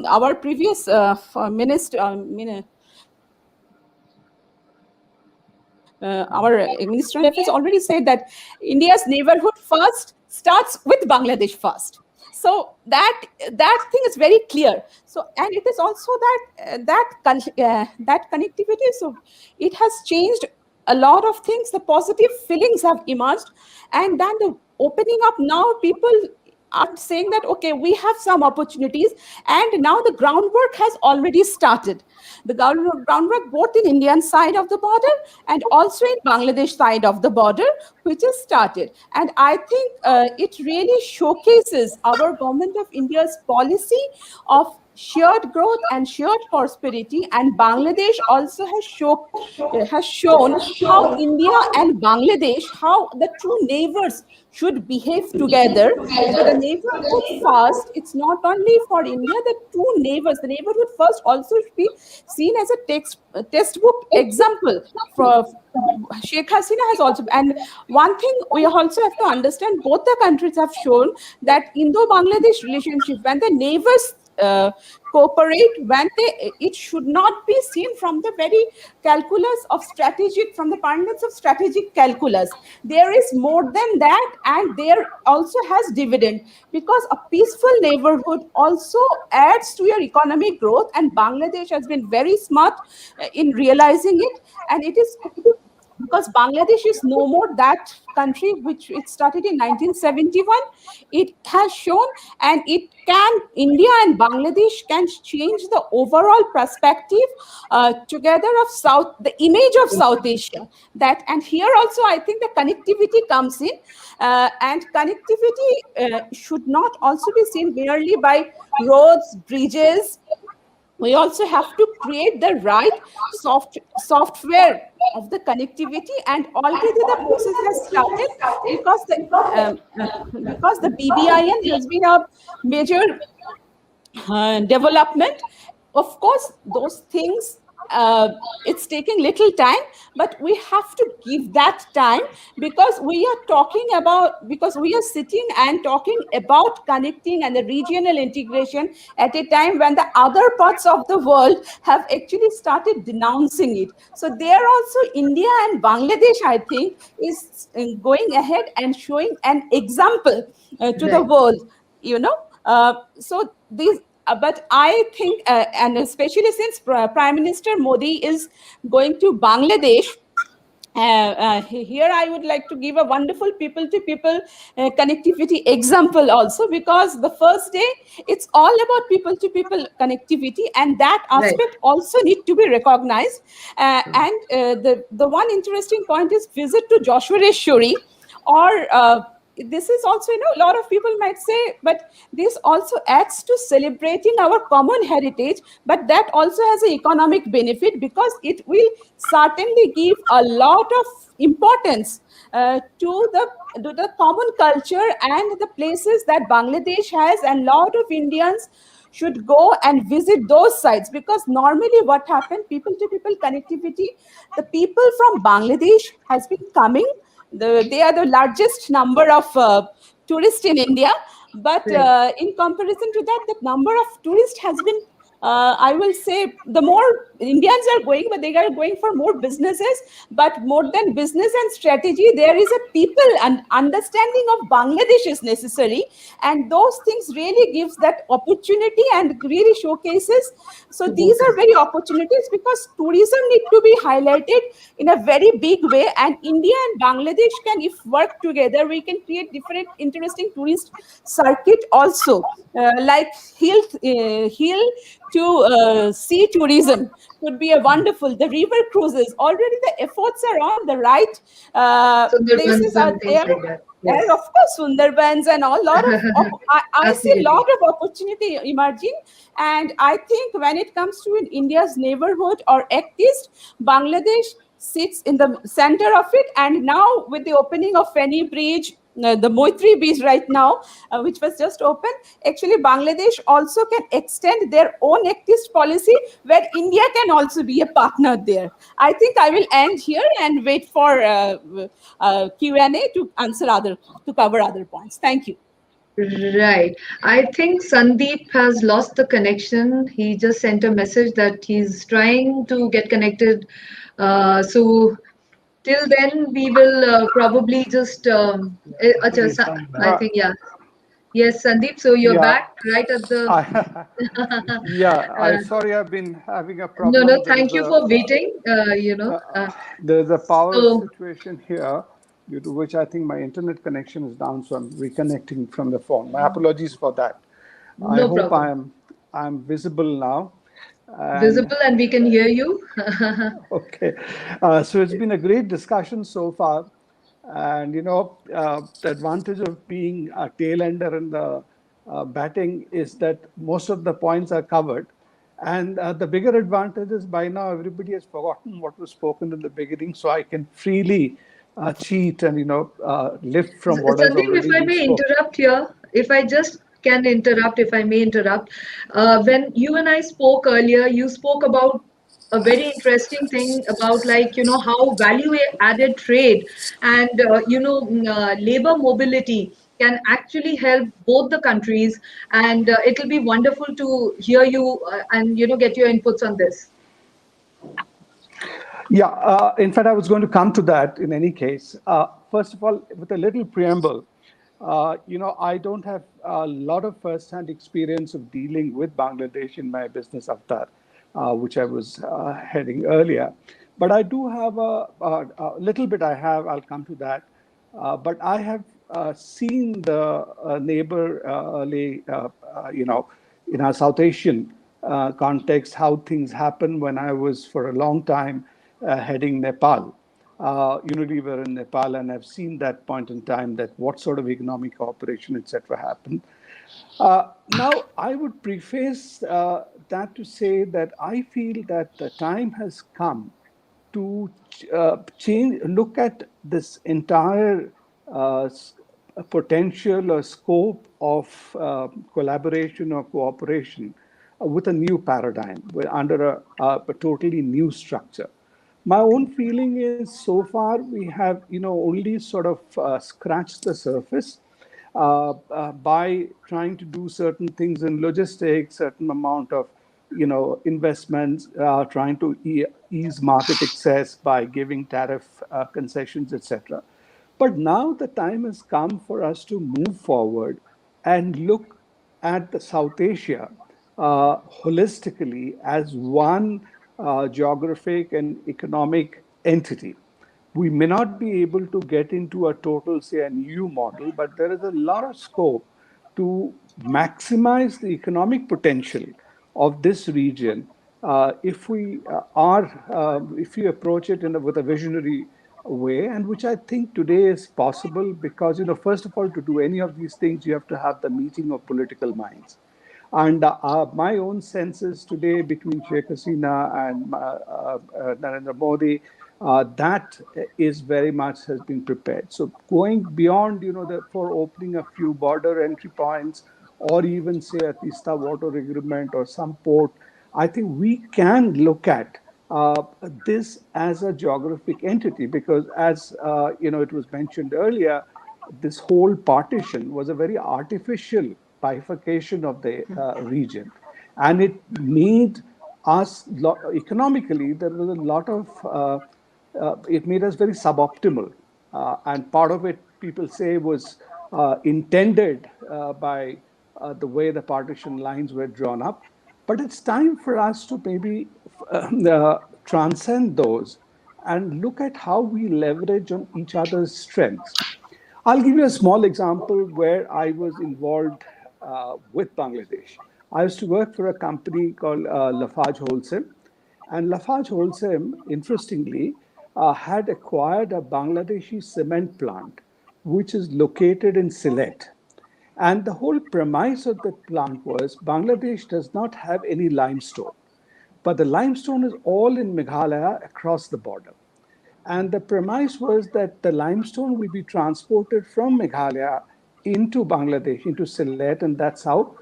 our previous minister, our Minister of Affairs already said that India's neighborhood first starts with Bangladesh first. So that thing is very clear. So, and it is also that connectivity. So it has changed a lot of things. The positive feelings have emerged, and then the opening up, now people are saying that, okay, we have some opportunities, and now the groundwork has already started. The groundwork both in Indian side of the border and also in Bangladesh side of the border, which has started. And I think it really showcases our government of India's policy of shared growth and shared prosperity. And Bangladesh also has shown how India and Bangladesh, how the two neighbors should behave together. So the neighborhood first, it's not only for India, the two neighbors, the neighborhood first also should be seen as a textbook example. For Sheikh Hasina has also, and one thing we also have to understand, both the countries have shown that Indo-Bangladesh relationship, when the neighbors cooperate, when it should not be seen from the very calculus of strategic, from the parlance of strategic calculus. There is more than that, and there also has dividend, because a peaceful neighborhood also adds to your economic growth, and Bangladesh has been very smart in realizing it. And it is because Bangladesh is no more that country which it started in 1971. It has shown, and India and Bangladesh can change the overall perspective together of the image of South Asia. And here also I think the connectivity comes in, and connectivity should not also be seen merely by roads, bridges, we also have to create the right software of the connectivity, and already the process has started, because the BBIN has been a major development. Of course, those things, it's taking little time, but we have to give that time, because we are sitting and talking about connecting and the regional integration at a time when the other parts of the world have actually started denouncing it. So there also, India and Bangladesh, I think, is going ahead and showing an example to the Right. world, so these but I think, and especially since Prime Minister Modi is going to Bangladesh, here I would like to give a wonderful people to people connectivity example also, because the first day it's all about people to people connectivity, and that Right. aspect also need to be recognized. And the one interesting point is visit to Joshwareshwari, or this is also, a lot of people might say, but this also adds to celebrating our common heritage, but that also has an economic benefit, because it will certainly give a lot of importance to the common culture and the places that Bangladesh has, and lot of Indians should go and visit those sites, because normally what happened, people to people connectivity, the people from Bangladesh has been coming, they are the largest number of tourists in India, but Right. in comparison to that, the number of tourists has been, I will say, the more Indians are going, but they are going for more businesses. But more than business and strategy, there is a people and understanding of Bangladesh is necessary, and those things really gives that opportunity and really showcases. So To these both are us. very opportunities, because tourism need to be highlighted in a very big way, and India and Bangladesh can, if work together, we can create different interesting tourist circuit also, like hill to sea tourism could be a wonderful. The river cruises, already the efforts are on, the right places Sundarbans are and things there. like that. And Yes. of course, Sundarbans and all, lot of I see a Absolutely. lot of opportunity emerging. And I think when it comes to in India's neighborhood or Act East, Bangladesh sits in the center of it. And now with the opening of Feni Bridge, the Moitri Beach right now, which was just opened, actually Bangladesh also can extend their own Act East policy, where India can also be a partner there. I think I will end here and wait for Q&A to cover other points. Thank you. Right. I think Sandeep has lost the connection. He just sent a message that he's trying to get connected. So till then, we will probably just. Acha, I Uh, think, yeah. Yes, Sandeep. So you're yeah, back right at the. I, yeah. I uh, sorry, I've been having a no, no. problem. Thank you for waiting. There is a power So situation here, due to which I think my internet connection is down. So I'm reconnecting from the phone. My apologies for that. I no hope problem. I'm visible now. And Visible and we can hear you. okay, so it's been a great discussion so far. And the advantage of being a tail ender in the batting is that most of the points are covered. And the bigger advantage is by now everybody has forgotten what was spoken in the beginning, so I can freely cheat and lift from what has Sandeep, if already I been may spoken. interrupt here, if I just can interrupt, if I may interrupt, when you and I spoke earlier, you spoke about a very interesting thing about, like, how value added trade and labor mobility can actually help both the countries, and it'll be wonderful to hear you and get your inputs on this. Yeah, in fact, I was going to come to that in any case. First of all, with a little preamble, I don't have a lot of first-hand experience of dealing with Bangladesh in my business avatar, which I was heading earlier. But I do have a little bit. I'll come to that. But I have seen the in our South Asian context, how things happen when I was for a long time heading Nepal. We were in Nepal, and I've seen that point in time, that what sort of economic cooperation, etc., happened. Now, I would preface that to say that I feel that the time has come to change, look at this entire potential or scope of collaboration or cooperation with a new paradigm, under a totally new structure. My own feeling is so far we have, only sort of scratched the surface by trying to do certain things in logistics, certain amount of investments, trying to ease market access by giving tariff concessions, etc. But now the time has come for us to move forward and look at the South Asia holistically as one geographic and economic entity. We may not be able to get into a total, say, a new model, but there is a lot of scope to maximize the economic potential of this region if if we approach it with a visionary way, and which I think today is possible because, first of all, to do any of these things, you have to have the meeting of political minds. And my own senses today between Sheikh Hasina and Narendra Modi, that is very much has been prepared. So going beyond, for opening a few border entry points, or even say a Tista water agreement or some port, I think we can look at this as a geographic entity because, as it was mentioned earlier, this whole partition was a very artificial bifurcation of the region, and it made us economically. There was a lot of it made us very suboptimal, and part of it, people say, was intended by the way the partition lines were drawn up. But it's time for us to maybe transcend those and look at how we leverage on each other's strengths. I'll give you a small example where I was involved with Bangladesh. I used to work for a company called Lafarge Wholesale. And Lafarge Wholesale, interestingly, had acquired a Bangladeshi cement plant, which is located in Sylhet. And the whole premise of that plant was Bangladesh does not have any limestone, but the limestone is all in Meghalaya across the border. And the premise was that the limestone will be transported from Meghalaya into Bangladesh, into Sylhet, and that's how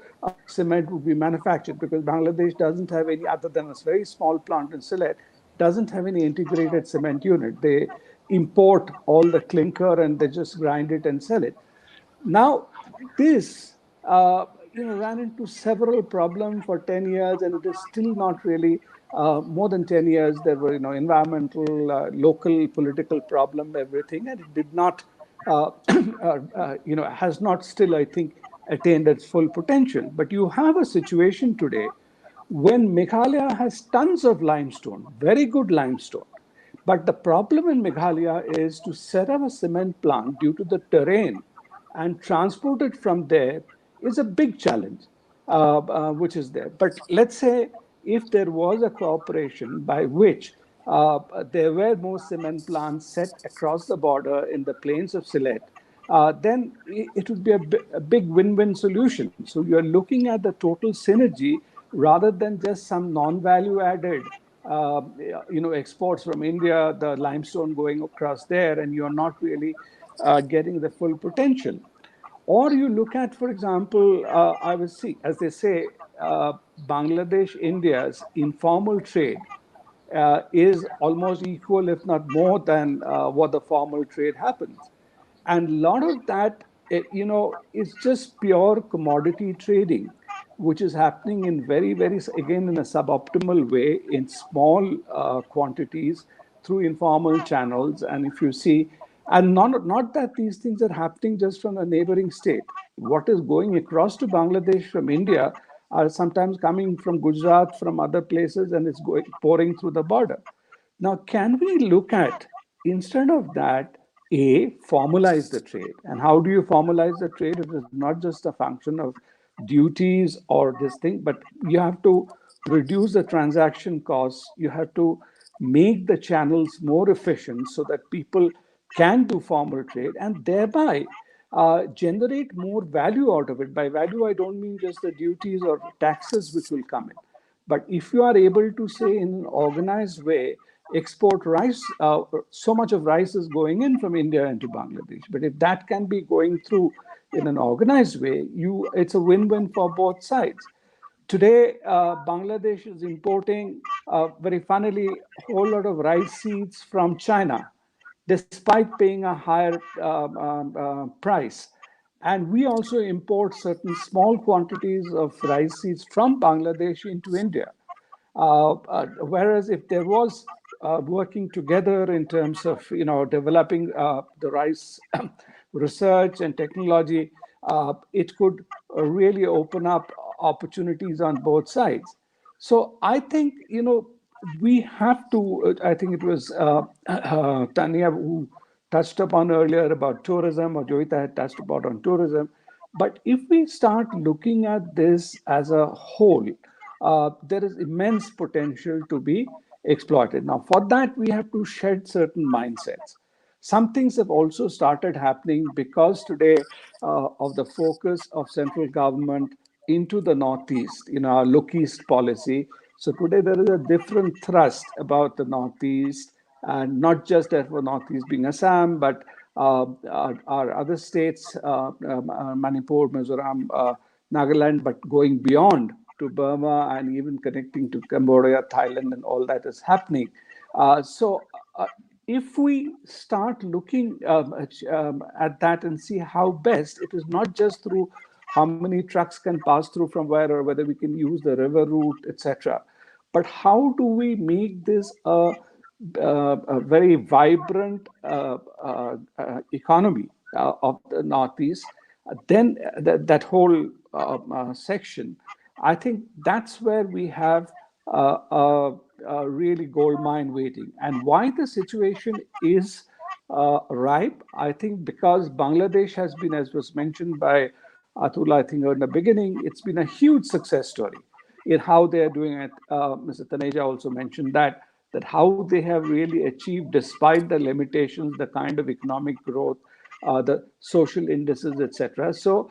cement would be manufactured because Bangladesh doesn't have any, other than a very small plant in Sylhet, doesn't have any integrated cement unit. They import all the clinker and they just grind it and sell it. Now, this ran into several problems for 10 years, and it is still not really more than 10 years. There were environmental, local, political problem, everything, and it did not, has not still, I think, attained its full potential. But you have a situation today when Meghalaya has tons of limestone, very good limestone. But the problem in Meghalaya is to set up a cement plant due to the terrain and transport it from there is a big challenge, which is there. But let's say if there was a cooperation by which there were more cement plants set across the border in the plains of Sylhet, then it would be a big win-win solution. So you're looking at the total synergy rather than just some non-value added exports from India, the limestone going across there, and you're not really getting the full potential. Or you look at, for example, I was see, as they say, Bangladesh, India's informal trade is almost equal, if not more than what the formal trade happens. And a lot of that, is just pure commodity trading, which is happening in very, very, again, in a suboptimal way, in small quantities through informal channels. And if you see, and not that these things are happening just from a neighboring state. What is going across to Bangladesh from India are sometimes coming from Gujarat, from other places, and it's going pouring through the border. Now, can we look at, instead of that, formalize the trade? And how do you formalize the trade? It is not just a function of duties or this thing, but you have to reduce the transaction costs. You have to make the channels more efficient so that people can do formal trade, and thereby generate more value out of it. By value, I don't mean just the duties or taxes which will come in. But if you are able to say in an organized way, export rice, so much of rice is going in from India into Bangladesh. But if that can be going through in an organized way, it's a win-win for both sides. Today, Bangladesh is importing, very funnily, a whole lot of rice seeds from China, despite paying a higher price. And we also import certain small quantities of rice seeds from Bangladesh into India. Whereas if there was working together in terms of developing the rice research and technology, it could really open up opportunities on both sides. So I think we have to. I think it was Tanya who touched upon earlier about tourism, or Joita had touched about on tourism. But if we start looking at this as a whole, there is immense potential to be exploited. Now, for that, we have to shed certain mindsets. Some things have also started happening because today of the focus of central government into the Northeast, our look east policy. So today there is a different thrust about the Northeast, and not just for Northeast being Assam, but our other states, Manipur, Mizoram, Nagaland, but going beyond to Burma and even connecting to Cambodia, Thailand, and all that is happening. If we start looking at that and see how best, it is not just through how many trucks can pass through from where, or whether we can use the river route, etc. But how do we make this a very vibrant economy of the Northeast? Then that whole section, I think that's where we have a really gold mine waiting. And why the situation is ripe, I think because Bangladesh has been, as was mentioned by Atul, I think in the beginning, it's been a huge success story in how they are doing it. Mr. Taneja also mentioned that how they have really achieved, despite the limitations, the kind of economic growth, the social indices, etc. So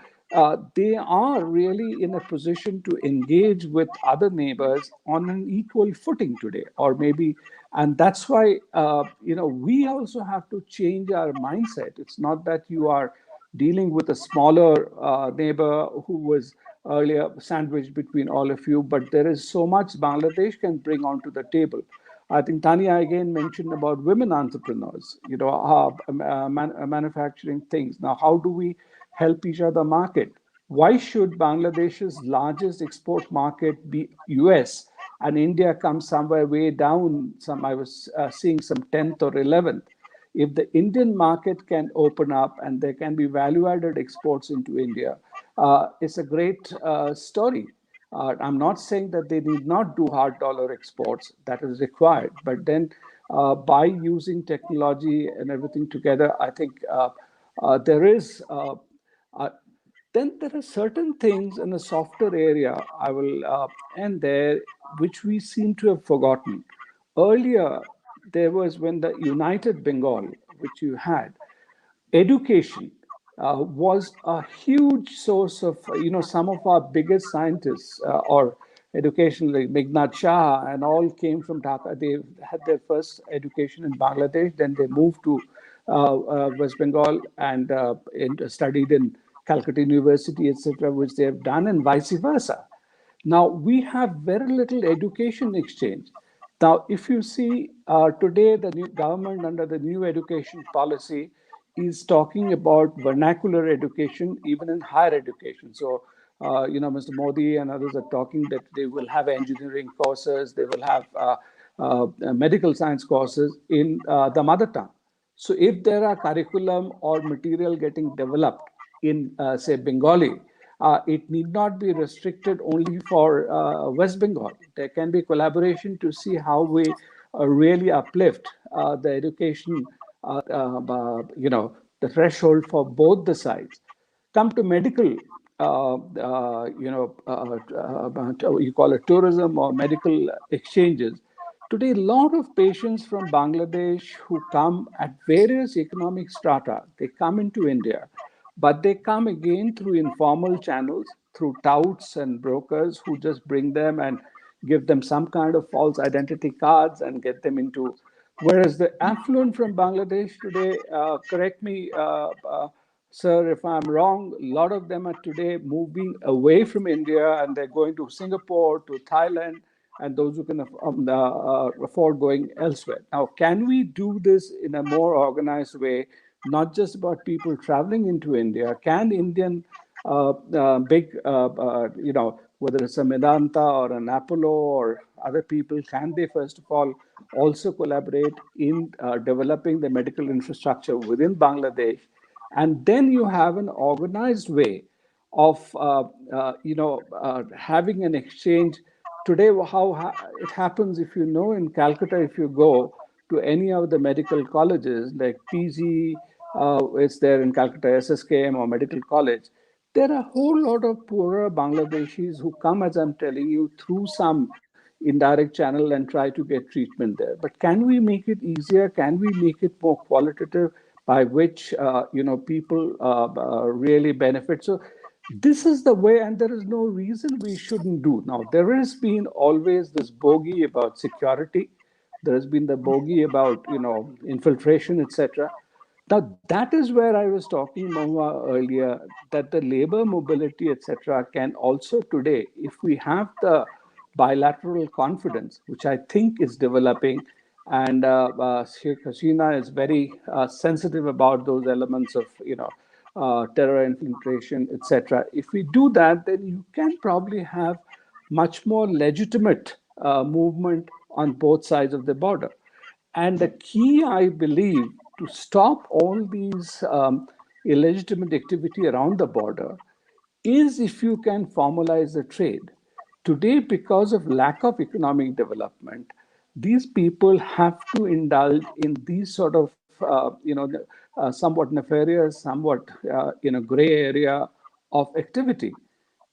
they are really in a position to engage with other neighbors on an equal footing today, or maybe, and that's why we also have to change our mindset. It's not that you are dealing with a smaller neighbor who was earlier sandwiched between all of you, but there is so much Bangladesh can bring onto the table. I think Tanya again mentioned about women entrepreneurs, manufacturing things. Now, how do we help each other market? Why should Bangladesh's largest export market be US and India comes somewhere way down? I was seeing some 10th or 11th. If the Indian market can open up and there can be value-added exports into India, it's a great story. I'm not saying that they need not do hard dollar exports. That is required. But then by using technology and everything together, I think there is then there are certain things in the software area, I will end there, which we seem to have forgotten. Earlier, there was when the United Bengal, which you had, education was a huge source of, some of our biggest scientists or education, like Meghnad Shah and all came from Dhaka. They had their first education in Bangladesh, then they moved to West Bengal and studied in Calcutta University, etc., which they have done, and vice versa. Now, we have very little education exchange. Now, if you see today, the new government under the new education policy is talking about vernacular education, even in higher education. So, Mr. Modi and others are talking that they will have engineering courses, they will have medical science courses in the mother tongue. So, if there are curriculum or material getting developed in, say, Bengali, it need not be restricted only for West Bengal. There can be collaboration to see how we really uplift the education, the threshold for both the sides. Come to medical, you call it tourism or medical exchanges. Today, a lot of patients from Bangladesh who come at various economic strata, they come into India. but they come again through informal channels, through touts and brokers who just bring them and give them some kind of false identity cards and get them into. Whereas the affluent from Bangladesh today, correct me, sir, if I'm wrong, a lot of them are today moving away from India and they're going to Singapore, to Thailand, and those who can afford going elsewhere. Now, can we do this in a more organized way, not just about people traveling into India? Can Indian big, whether it's a Medanta or an Apollo or other people, can they first of all also collaborate in developing the medical infrastructure within Bangladesh? And then you have an organized way of having an exchange. Today, how it happens, if you know, in Calcutta, if you go to any of the medical colleges like PG, it's there in Calcutta, SSKM or Medical College, there are a whole lot of poorer Bangladeshis who come, as I'm telling you, through some indirect channel and try to get treatment there. But can we make it easier? Can we make it more qualitative, by which people really benefit? So this is the way, and there is no reason we shouldn't do. Now, there has been always this bogey about security. There has been the bogey about infiltration, etc. Now, that is where I was talking, Mahua, earlier, that the labor mobility, etc., can also today, if we have the bilateral confidence, which I think is developing, and Sheikh Hasina is very sensitive about those elements of, terror infiltration, etc. If we do that, then you can probably have much more legitimate movement on both sides of the border. And the key, I believe, to stop all these illegitimate activity around the border is if you can formalize the trade. Today, because of lack of economic development, these people have to indulge in these sort of, somewhat nefarious, somewhat, gray area of activity.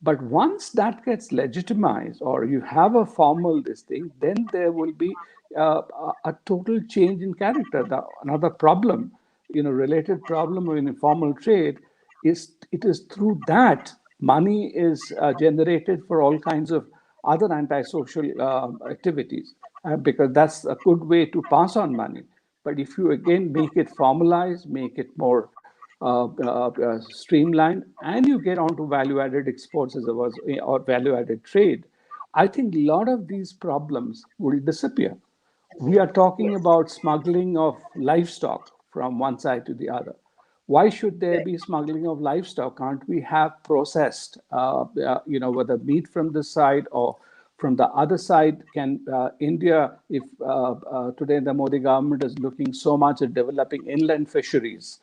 But once that gets legitimized, or you have a formal this thing, then there will be a total change in character. Another problem, related problem of informal trade, is it is through that money is generated for all kinds of other antisocial activities, because that's a good way to pass on money. But if you again make it formalized, make it more streamlined, and you get onto value-added exports as it was, or value-added trade, I think a lot of these problems will disappear. We are talking about smuggling of livestock from one side to the other. Why should there be smuggling of livestock? Can't we have processed, whether meat from this side or from the other side? Can India, if today the Modi government is looking so much at developing inland fisheries,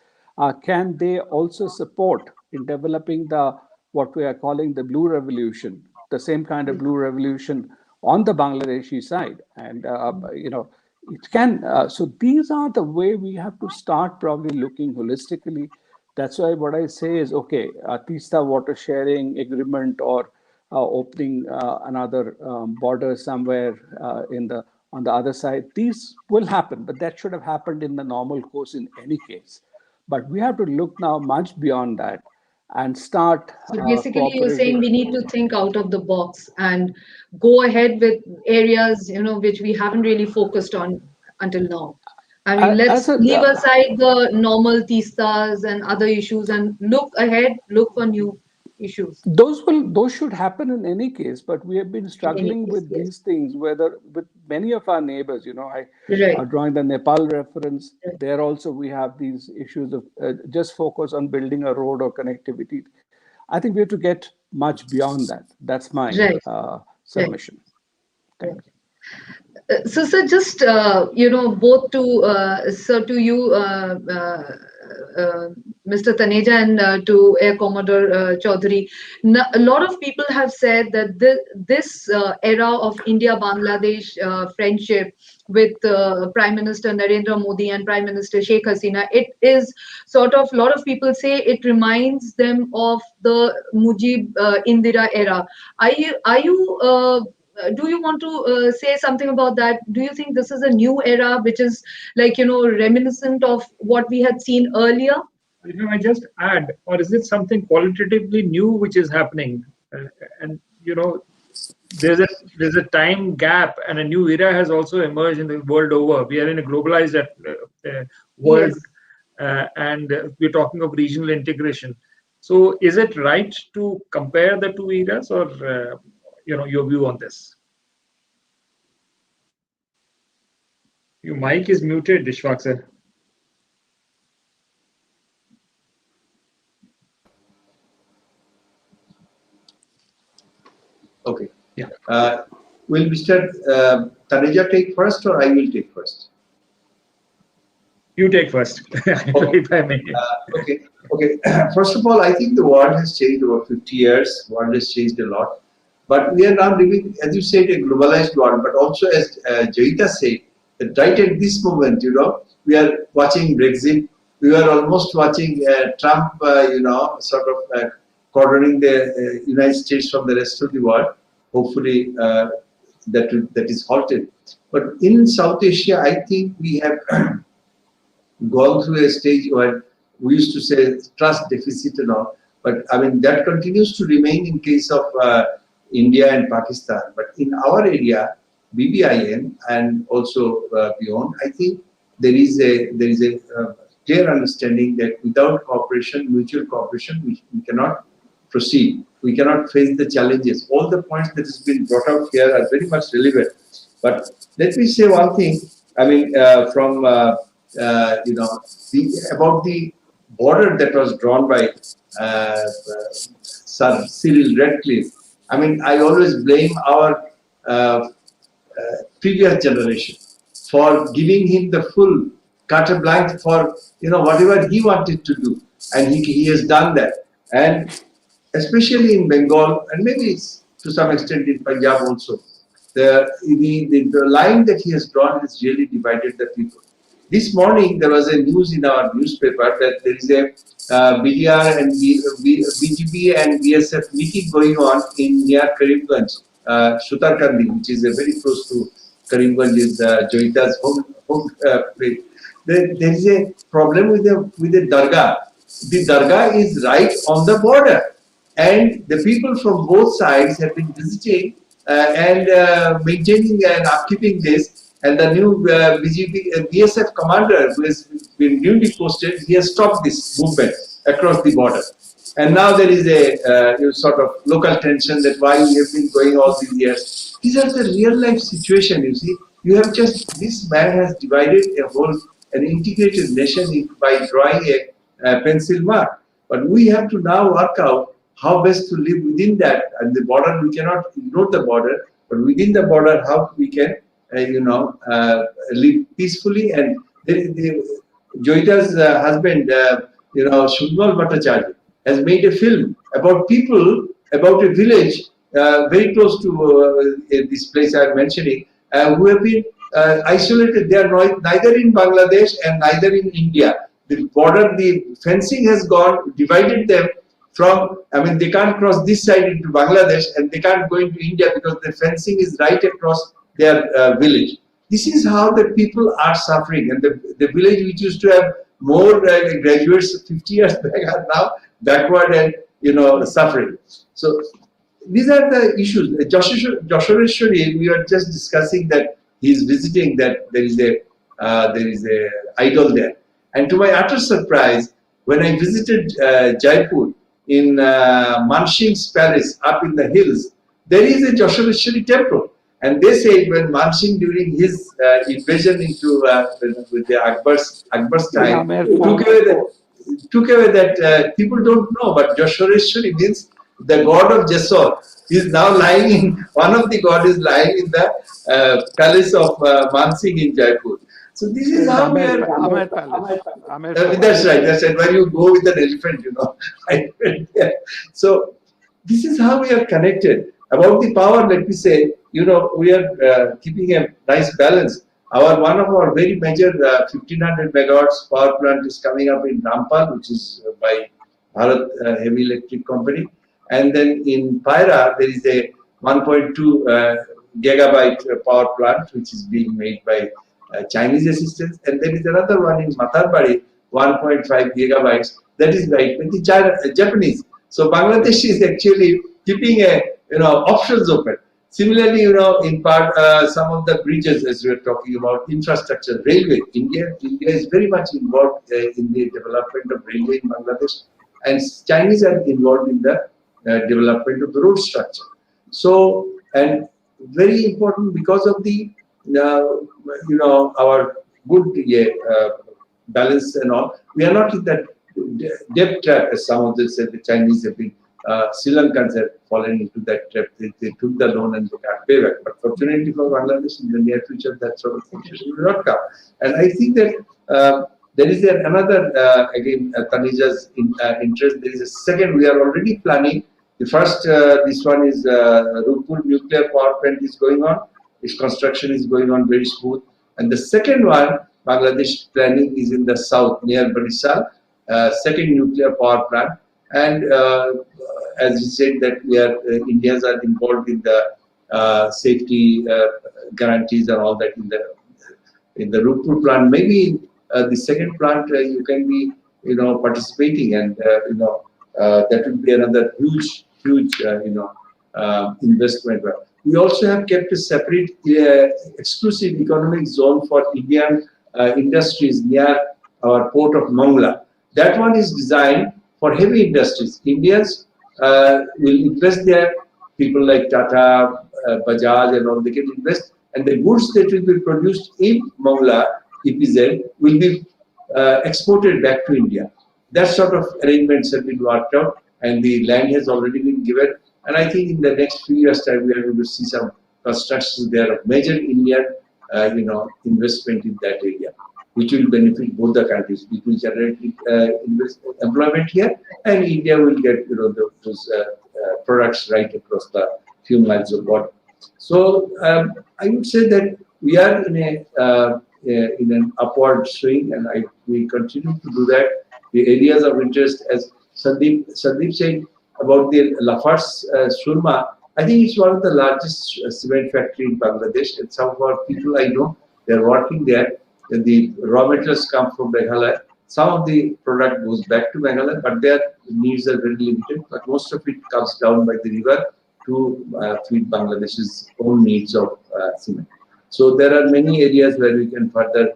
can they also support in developing the what we are calling the blue revolution, the same kind of blue revolution on the Bangladeshi side? And it can. So these are the way we have to start probably looking holistically. That's why what I say is, okay, Tista water sharing agreement, or opening another border somewhere in the on the other side. These will happen, but that should have happened in the normal course in any case. But we have to look now much beyond that and start So basically, you're saying cooperating. we need to think out of the box and go ahead with areas, which we haven't really focused on until now. I mean, As let's a leave aside the normal tistas and other issues and look ahead, look for new issues. those should happen in any case, but we have been In any struggling case, with yes. these things, whether with many of our neighbors. I Right. drawing the Nepal reference, Right. there also we have these issues of just focus on building a road or connectivity. I think we have to get much beyond that. That's my Right. Right. submission. Right. Thank you. So just both to you, Mr. Taneja, and to Air Commodore Chaudhary. A lot of people have said that this era of India-Bangladesh friendship with Prime Minister Narendra Modi and Prime Minister Sheikh Hasina, it is sort of, a lot of people say it reminds them of the Mujib Indira era. Are you do you want to say something about that? Do you think this is a new era which is, like, reminiscent of what we had seen earlier? If I might just add, or is it something qualitatively new which is happening? And there's a time gap, and a new era has also emerged in the world over. We are in a globalized world, Yes. and we're talking of regional integration. So, is it right to compare the two eras, or your view on this? Your mic is muted, Dishwak sir. Okay. Yeah. Will Mr. Taneja take first, or I will take first? You take first, if I may. Okay. Okay. First of all, I think the world has changed over 50 years. World has changed a lot. But we are now living, as you said, a globalized world. But also, as Joyita said, that right at this moment, we are watching Brexit. We are almost watching Trump, sort of cornering the United States from the rest of the world. Hopefully, that is halted. But in South Asia, I think we have gone through a stage where we used to say trust deficit and all, but I mean that continues to remain in case of India and Pakistan. But in our area, BBIN and also beyond, I think there is a clear understanding that without cooperation, mutual cooperation, we cannot proceed. We cannot face the challenges. All the points that has been brought out here are very much relevant. But let me say one thing. I mean, from about the border that was drawn by Sir Cyril Radcliffe. I mean, I always blame our previous generation for giving him the full carte blanche for whatever he wanted to do, and he has done that. And especially in Bengal, and maybe to some extent in Punjab also, the line that he has drawn has really divided the people. This morning, there was a news in our newspaper that there is a BDR and BGP and BSF meeting going on in near Karimganj, Sutarkandi, which is a very close to Karimganj, is Joita's home place. There is a problem with the Dargah. The Dargah is right on the border, and the people from both sides have been visiting and maintaining and upkeeping this. And the new BSF commander, who has been newly posted, he has stopped this movement across the border. And now there is a sort of local tension that why we have been going all these years. These are the real life situation. You see, you have just this man has divided an integrated nation by drawing a pencil mark. But we have to now work out how best to live within that. And the border, we cannot ignore the border, but within the border, how we can live peacefully. And Joita's husband, Shubmal Bhattacharya, has made a film about people, about a village very close to this place I'm mentioning, who have been isolated. They are neither in Bangladesh and neither in India. The border, the fencing has gone, divided them from, I mean, they can't cross this side into Bangladesh and they can't go into India because the fencing is right across their village. This is how the people are suffering, and the village which used to have more graduates 50 years back are now backward and suffering. So these are the issues. Joshoreshwari, we were just discussing that he's visiting, that there is a idol there, and to my utter surprise, when I visited Jaipur in Mansing's palace up in the hills, there is a Joshoreshwari temple. And they say when Mansingh, during his invasion into with the Akbar's time, took away that people don't know, but Joshoreshwari means the god of Jessore. He is now lying in, one of the god is lying in the palace of Mansingh in Jaipur. So this is how we are. That's right. That's right. Where you go with an elephant, So this is how we are connected. About the power, let me say, we are keeping a nice balance. One of our very major 1500 megawatts power plant is coming up in Rampal, which is by Bharat Heavy Electric Company. And then in Paira, there is a 1.2 gigabyte power plant, which is being made by Chinese assistance. And there is another one in Matarbari, 1.5 gigabytes, that is right. But the Japanese. So Bangladesh is actually keeping options open. Similarly, in part, some of the bridges, as we are talking about, infrastructure, railway. India is very much involved in the development of railway in Bangladesh, and Chinese are involved in the development of the road structure. So, and very important because of the, our good balance and all. We are not in that debt trap, as some of them said. The Chinese have been, Sri Lankans have fallen into that trap. They took the loan and they can't pay back. But fortunately for Bangladesh, in the near future, that sort of situation will not come. And I think that there is another, again, Tanija's interest. There is a second, we are already planning. The first, this one is Rupur nuclear power plant is going on. Its construction is going on very smooth. And the second one, Bangladesh planning is in the south near Barisal, second nuclear power plant. And as you said, that we are Indians are involved in the safety guarantees and all that in the Rupur plant. Maybe the second plant you can be participating, and that will be another huge investment. We also have kept a separate exclusive economic zone for Indian industries near our port of Mangla. That one is designed for heavy industries. Indians will invest there. People like Tata, Bajaj, and all, they can invest, and the goods that will be produced in Mangla, EPZ, will be exported back to India. That sort of arrangements have been worked out, and the land has already been given. And I think in the next few years' time, we are going to see some constructions there of major Indian, investment in that area, which will benefit both the countries. It will generate employment here, and India will get those products right across the few miles of border. So I would say that we are in an upward swing, and we continue to do that. The areas of interest, as Sandeep said about the Lafarge Surma, I think it's one of the largest cement factory in Bangladesh, and some of our people I know, they're working there. And the raw materials come from Meghalaya. Some of the product goes back to Meghalaya, but their needs are very limited. But most of it comes down by the river to feed Bangladesh's own needs of cement. So there are many areas where we can further,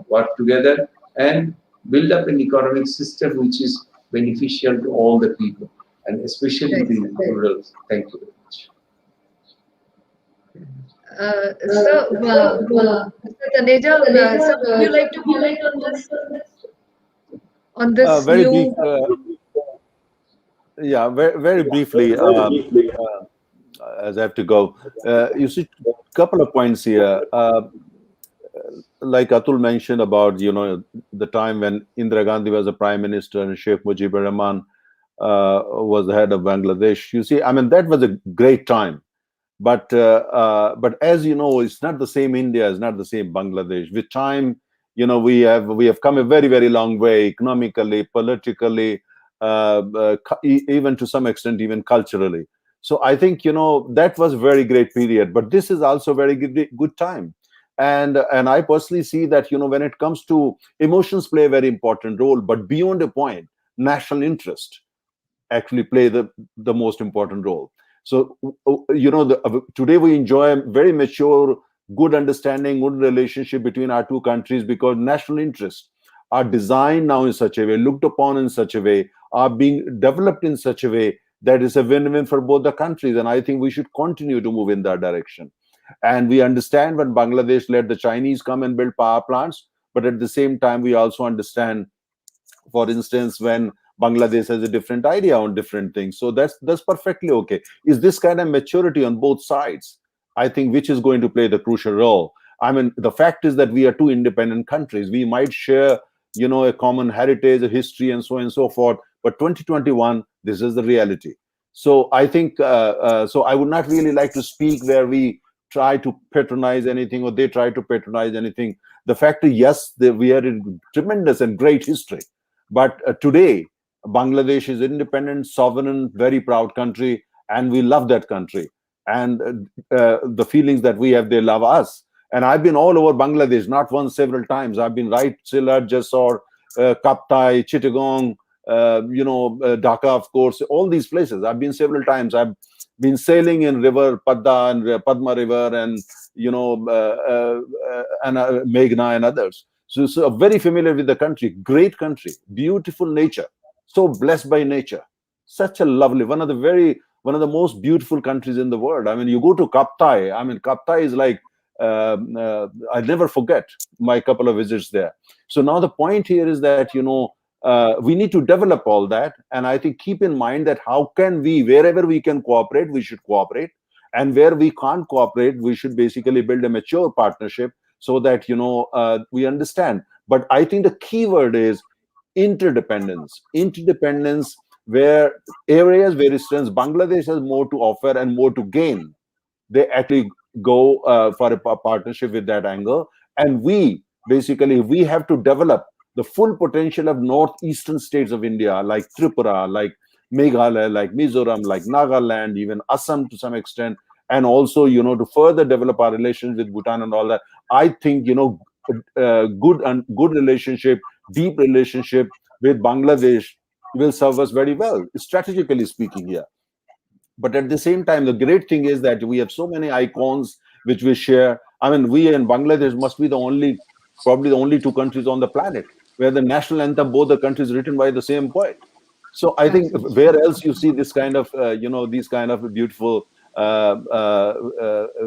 work together and build up an economic system which is beneficial to all the people, and especially the rural. Thank you very much. Mr. Taneja, sir, would you like to comment on this Very new? brief, yeah, very briefly, as I have to go. You see, a couple of points here. Like Atul mentioned about, the time when Indira Gandhi was the prime minister and Sheikh Mujibur Rahman was the head of Bangladesh. You see, I mean, that was a great time. But as you know, it's not the same India, it's not the same Bangladesh. With time, we have come a very, very long way economically, politically, even to some extent, even culturally. So I think that was a very great period. But this is also a very good time. And I personally see that when it comes to emotions, play a very important role. But beyond a point, national interest actually play the most important role. So, today we enjoy a very mature, good understanding, good relationship between our two countries, because national interests are designed now in such a way, looked upon in such a way, are being developed in such a way that is a win-win for both the countries. And I think we should continue to move in that direction. And we understand when Bangladesh let the Chinese come and build power plants, but at the same time, we also understand, for instance, when Bangladesh has a different idea on different things. So that's perfectly okay. Is this kind of maturity on both sides, I think, which is going to play the crucial role. I mean, the fact is that we are two independent countries. We might share, a common heritage, a history, and so on and so forth. But 2021, this is the reality. So I think, so I would not really like to speak where we try to patronize anything or they try to patronize anything. The fact is, yes, we are in tremendous and great history. But today, Bangladesh is independent, sovereign, very proud country, and we love that country. And the feelings that we have, they love us. And I've been all over Bangladesh, not once, several times. I've been right, Sylhet, Jessore, Kaptai, Chittagong, Dhaka, of course, all these places. I've been several times. I've been sailing in river Padda and Padma River, and Meghna and others. So very familiar with the country. Great country, beautiful nature, so blessed by nature. Such a lovely, one of the most beautiful countries in the world. I mean, you go to Kaptai. I mean, Kaptai is like I'll never forget my couple of visits there. So now the point here is that we need to develop all that, and I think keep in mind that how can we, wherever we can cooperate, we should cooperate, and where we can't cooperate, we should basically build a mature partnership so that we understand. But I think the key word is interdependence. Interdependence, where areas where, instance, Bangladesh has more to offer and more to gain, they actually go for a partnership with that angle. And we have to develop the full potential of northeastern states of India, like Tripura, like Meghalaya, like Mizoram, like Nagaland, even Assam to some extent, and also to further develop our relations with Bhutan and all that. I think good relationship, deep relationship with Bangladesh will serve us very well, strategically speaking here. But at the same time, the great thing is that we have so many icons which we share. I mean, we and Bangladesh must be probably the only two countries on the planet where the national anthem, both the countries, written by the same poet. So I think where else you see this kind of, these kind of beautiful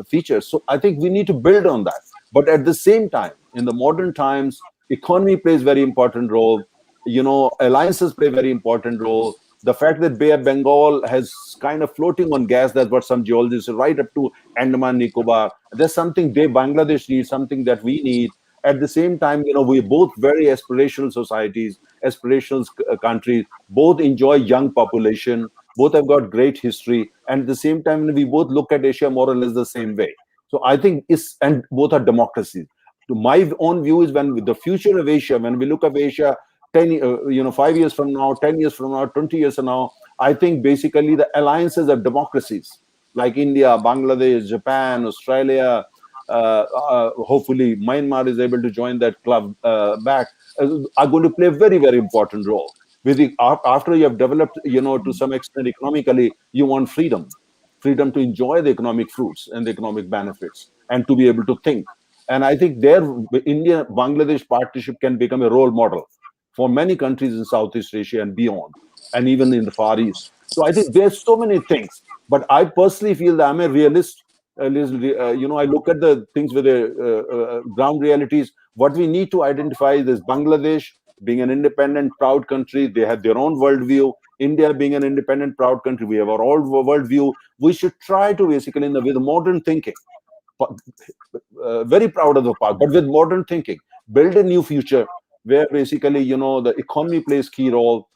features. So I think we need to build on that. But at the same time, in the modern times, economy plays very important role. Alliances play very important role. The fact that Bay of Bengal has kind of floating on gas, that's what some geologists say, right up to Andaman Nicobar. There's something Bangladesh needs, something that we need. At the same time, we're both very aspirational societies, aspirational countries, both enjoy young population, both have got great history, and at the same time, we both look at Asia more or less the same way. So I think and both are democracies. To my own view is, when the future of Asia, when we look at Asia 5 years from now, 10 years from now, 20 years from now, I think basically the alliances of democracies like India, Bangladesh, Japan, Australia, hopefully Myanmar is able to join that club back, are going to play a very, very important role. After you have developed, to some extent economically, you want freedom to enjoy the economic fruits and the economic benefits, and to be able to think. And I think India-Bangladesh partnership can become a role model for many countries in Southeast Asia and beyond, and even in the Far East. So I think there's so many things. But I personally feel that I'm a realist. I look at the things with the ground realities. What we need to identify is Bangladesh being an independent, proud country. They have their own worldview. India being an independent, proud country, we have our own worldview. We should try to basically, with modern thinking, very proud of the past, but with modern thinking, build a new future where basically, the economy plays key role,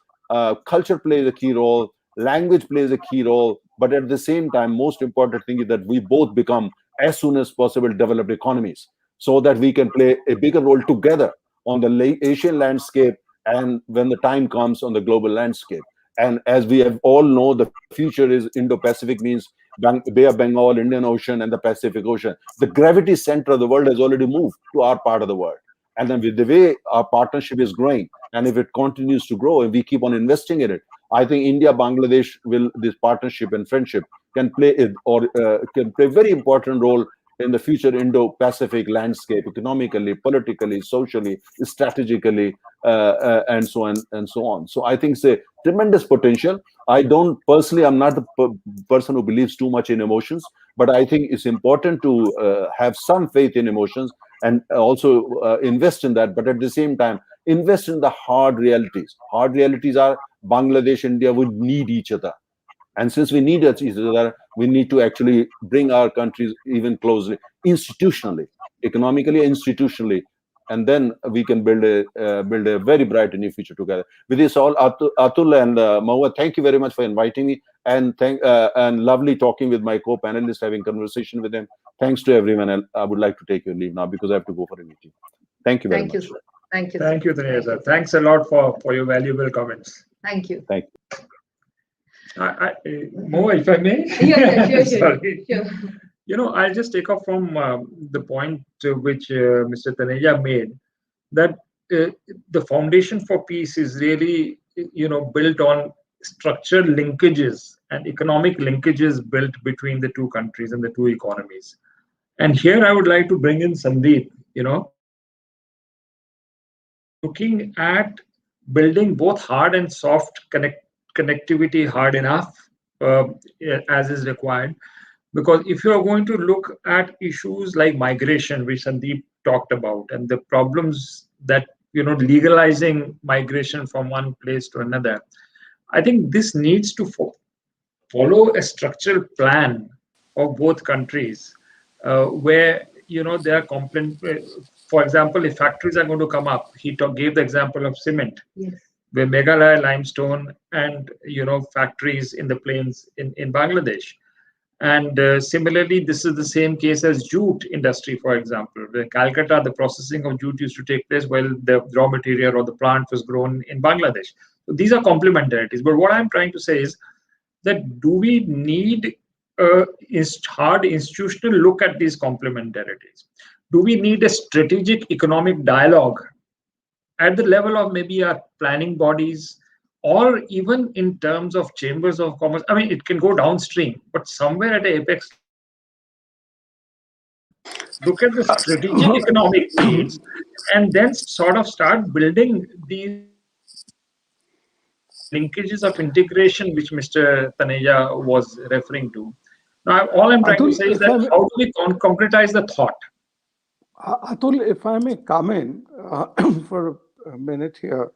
culture plays a key role, language plays a key role. But at the same time, most important thing is that we both become, as soon as possible, developed economies, so that we can play a bigger role together on the Asian landscape, and when the time comes, on the global landscape. And as we have all know, the future is Indo-Pacific, means Bay of Bengal, Indian Ocean, and the Pacific Ocean. The gravity center of the world has already moved to our part of the world. And then with the way our partnership is growing, and if it continues to grow and we keep on investing in it, I think India-Bangladesh this partnership and friendship can play a very important role in the future Indo-Pacific landscape, economically, politically, socially, strategically, and so on and so on. So I think it's a tremendous potential. I'm not a person who believes too much in emotions, but I think it's important to have some faith in emotions, and also invest in that. But at the same time, invest in the hard realities. Hard realities are Bangladesh, India would need each other. And since we need each other, we need to actually bring our countries even closely, institutionally, economically, institutionally, and then we can build a very bright new future together. With this all, Atul and Mahua, thank you very much for inviting me, and lovely talking with my co-panelists, having conversation with them. Thanks to everyone. I would like to take your leave now because I have to go for a meeting. Thank you very much. Sir. Thank you. Thank you, Narendra. Thanks a lot for your valuable comments. Thank you. Thank you. Mo, if I may. Yeah, Sorry. Sure. I'll just take off from the point which Mr. Taneja made, that uh, the foundation for peace is really, built on structural linkages and economic linkages built between the two countries and the two economies. And here I would like to bring in Sandeep, looking at building both hard and soft connectivity hard enough, uh, as is required. Because if you are going to look at issues like migration, which Sandeep talked about, and the problems that, legalizing migration from one place to another, I think this needs to follow a structural plan of both countries, where they are complement. For example, if factories are going to come up, gave the example of cement, Yes. where Meghalaya limestone and factories in the plains in Bangladesh. And similarly, this is the same case as jute industry, for example. In Calcutta, the processing of jute used to take place while the raw material or the plant was grown in Bangladesh. So these are complementarities. But what I'm trying to say is that do we need a hard institutional look at these complementarities? Do we need a strategic economic dialogue at the level of maybe our planning bodies, or even in terms of chambers of commerce? I mean, it can go downstream, but somewhere at a apex level, look at the strategic economic needs and then sort of start building these linkages of integration, which Mr. Taneja was referring to. Now, all I'm trying to Atul, say is if that I may, how do we concretize the thought? Atul, if I may come in for a minute here.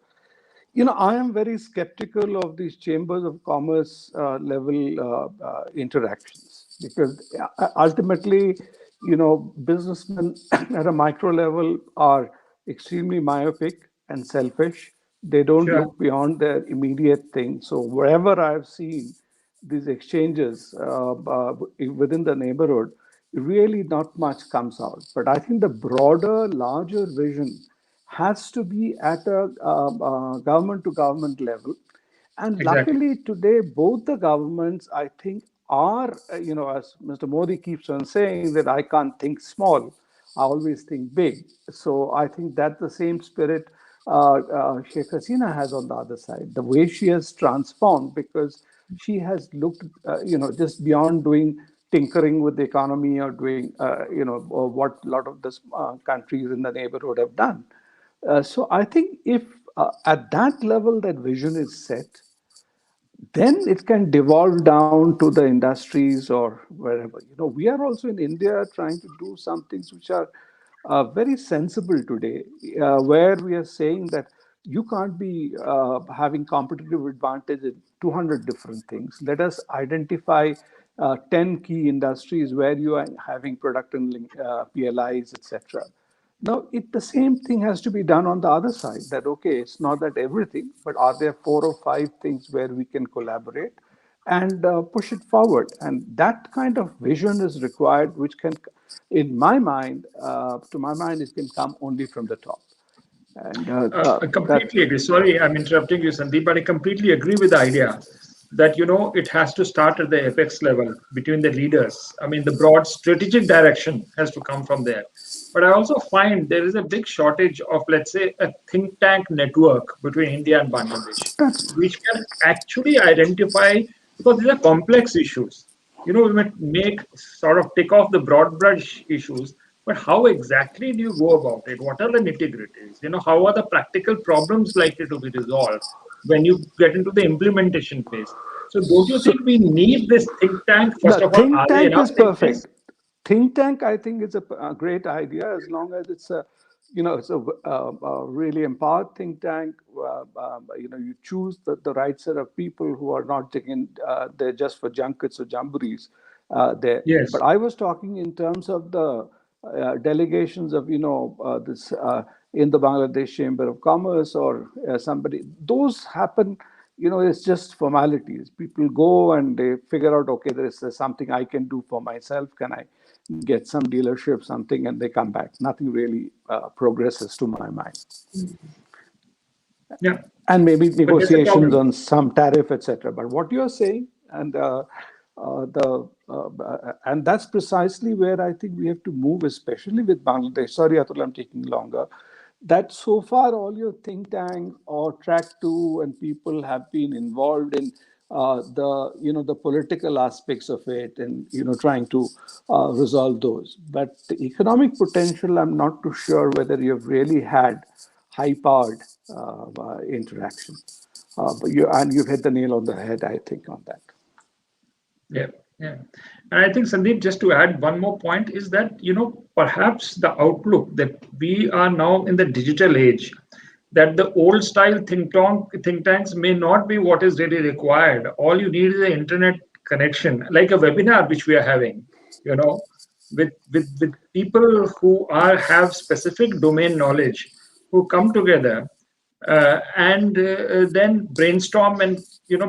I am very skeptical of these chambers of commerce level interactions, because ultimately, businessmen at a micro level are extremely myopic and selfish. They don't Sure. look beyond their immediate thing. So wherever I've seen these exchanges within the neighborhood, really not much comes out. But I think the broader, larger vision has to be at a government to government level. And Exactly. luckily today, both the governments, I think, are, as Mr. Modi keeps on saying, that I can't think small, I always think big. So I think that the same spirit Sheikh Hasina has on the other side, the way she has transformed, because she has looked, just beyond doing tinkering with the economy or doing, or what a lot of the countries in the neighborhood have done. So I think if at that level that vision is set, then it can devolve down to the industries or wherever. We are also in India trying to do some things which are very sensible today, where we are saying that you can't be having competitive advantage in 200 different things. Let us identify 10 key industries where you are having product and PLIs, etc. Now, the same thing has to be done on the other side. That okay, it's not that everything, but are there 4 or 5 things where we can collaborate and push it forward? And that kind of vision is required, which can, in my mind, to my mind, it can come only from the top. And I that completely agree. Sorry, I'm interrupting you, Sandeep, but I completely agree with the idea that it has to start at the apex level between the leaders. I mean, the broad strategic direction has to come from there. But I also find there is a big shortage of, let's say, a think tank network between India and Bangladesh, that's which can actually identify, because these are complex issues. We might make sort of tick off the broad brush issues, but how exactly do you go about it? What are the nitty-gritties? How are the practical problems likely to be resolved when you get into the implementation phase? So don't you so. think we need this think tank? The First of all, think are they tank enough is think tanks? perfect. Think tank, I think, is a great idea, as long as it's a really empowered think tank. You choose the right set of people who are not taken there just for junkets or jamborees. There, Yes. but I was talking in terms of the delegations of this in the Bangladesh Chamber of Commerce or somebody. Those happen. It's just formalities. People go and they figure out, okay, there's something I can do for myself. Can I get some dealership, something, and they come back. Nothing really progresses to my mind. Yeah. And maybe But there's a negotiations problem. on some tariff, etc. But what you're saying, and the and that's precisely where I think we have to move, especially with Bangladesh. Sorry, Atul, I'm taking longer. that so far all your think tank or track two and people have been involved in the the political aspects of it, and trying to resolve those. But the economic potential, I'm not too sure whether you've really had high powered interaction. You've hit the nail on the head, I think, on that. Yeah, yeah. And I think, Sandeep, just to add one more point is that, perhaps the outlook that we are now in the digital age, that the old style think tanks may not be what is really required. All you need is an internet connection, like a webinar which we are having, you know, with people who have specific domain knowledge, who come together and then brainstorm and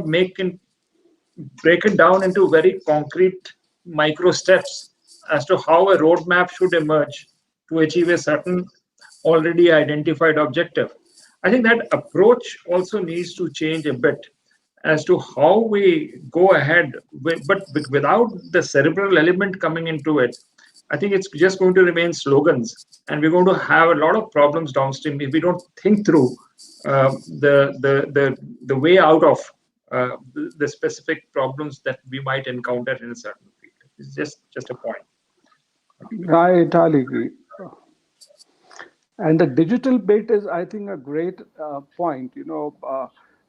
make break it down into very concrete micro steps as to how a roadmap should emerge to achieve a certain already identified objective. I think that approach also needs to change a bit as to how we go ahead, but without the cerebral element coming into it. I think it's just going to remain slogans, and we're going to have a lot of problems downstream if we don't think through the way out of the specific problems that we might encounter in a certain field. It's just a point. I entirely agree. And the digital bit is, I think, a great point.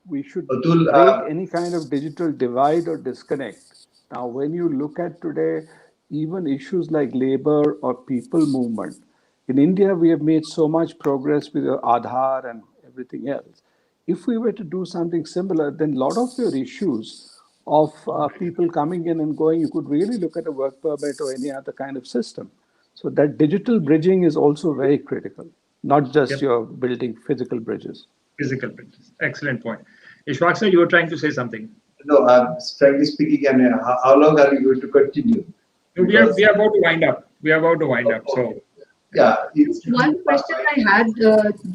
We should Atul, break any kind of digital divide or disconnect. Now, when you look at today, even issues like labor or people movement, in India, we have made so much progress with your Aadhaar and everything else. If we were to do something similar, then a lot of your issues of people coming in and going, you could really look at a work permit or any other kind of system. So that digital bridging is also very critical, not just Yep. your building physical bridges. Physical practice. Excellent point. Ishwak sir, you were trying to say something. no, frankly speaking, and how long are you going to continue? Because We are about to wind up. We are about to wind up. So okay. Yeah, Just one question I had,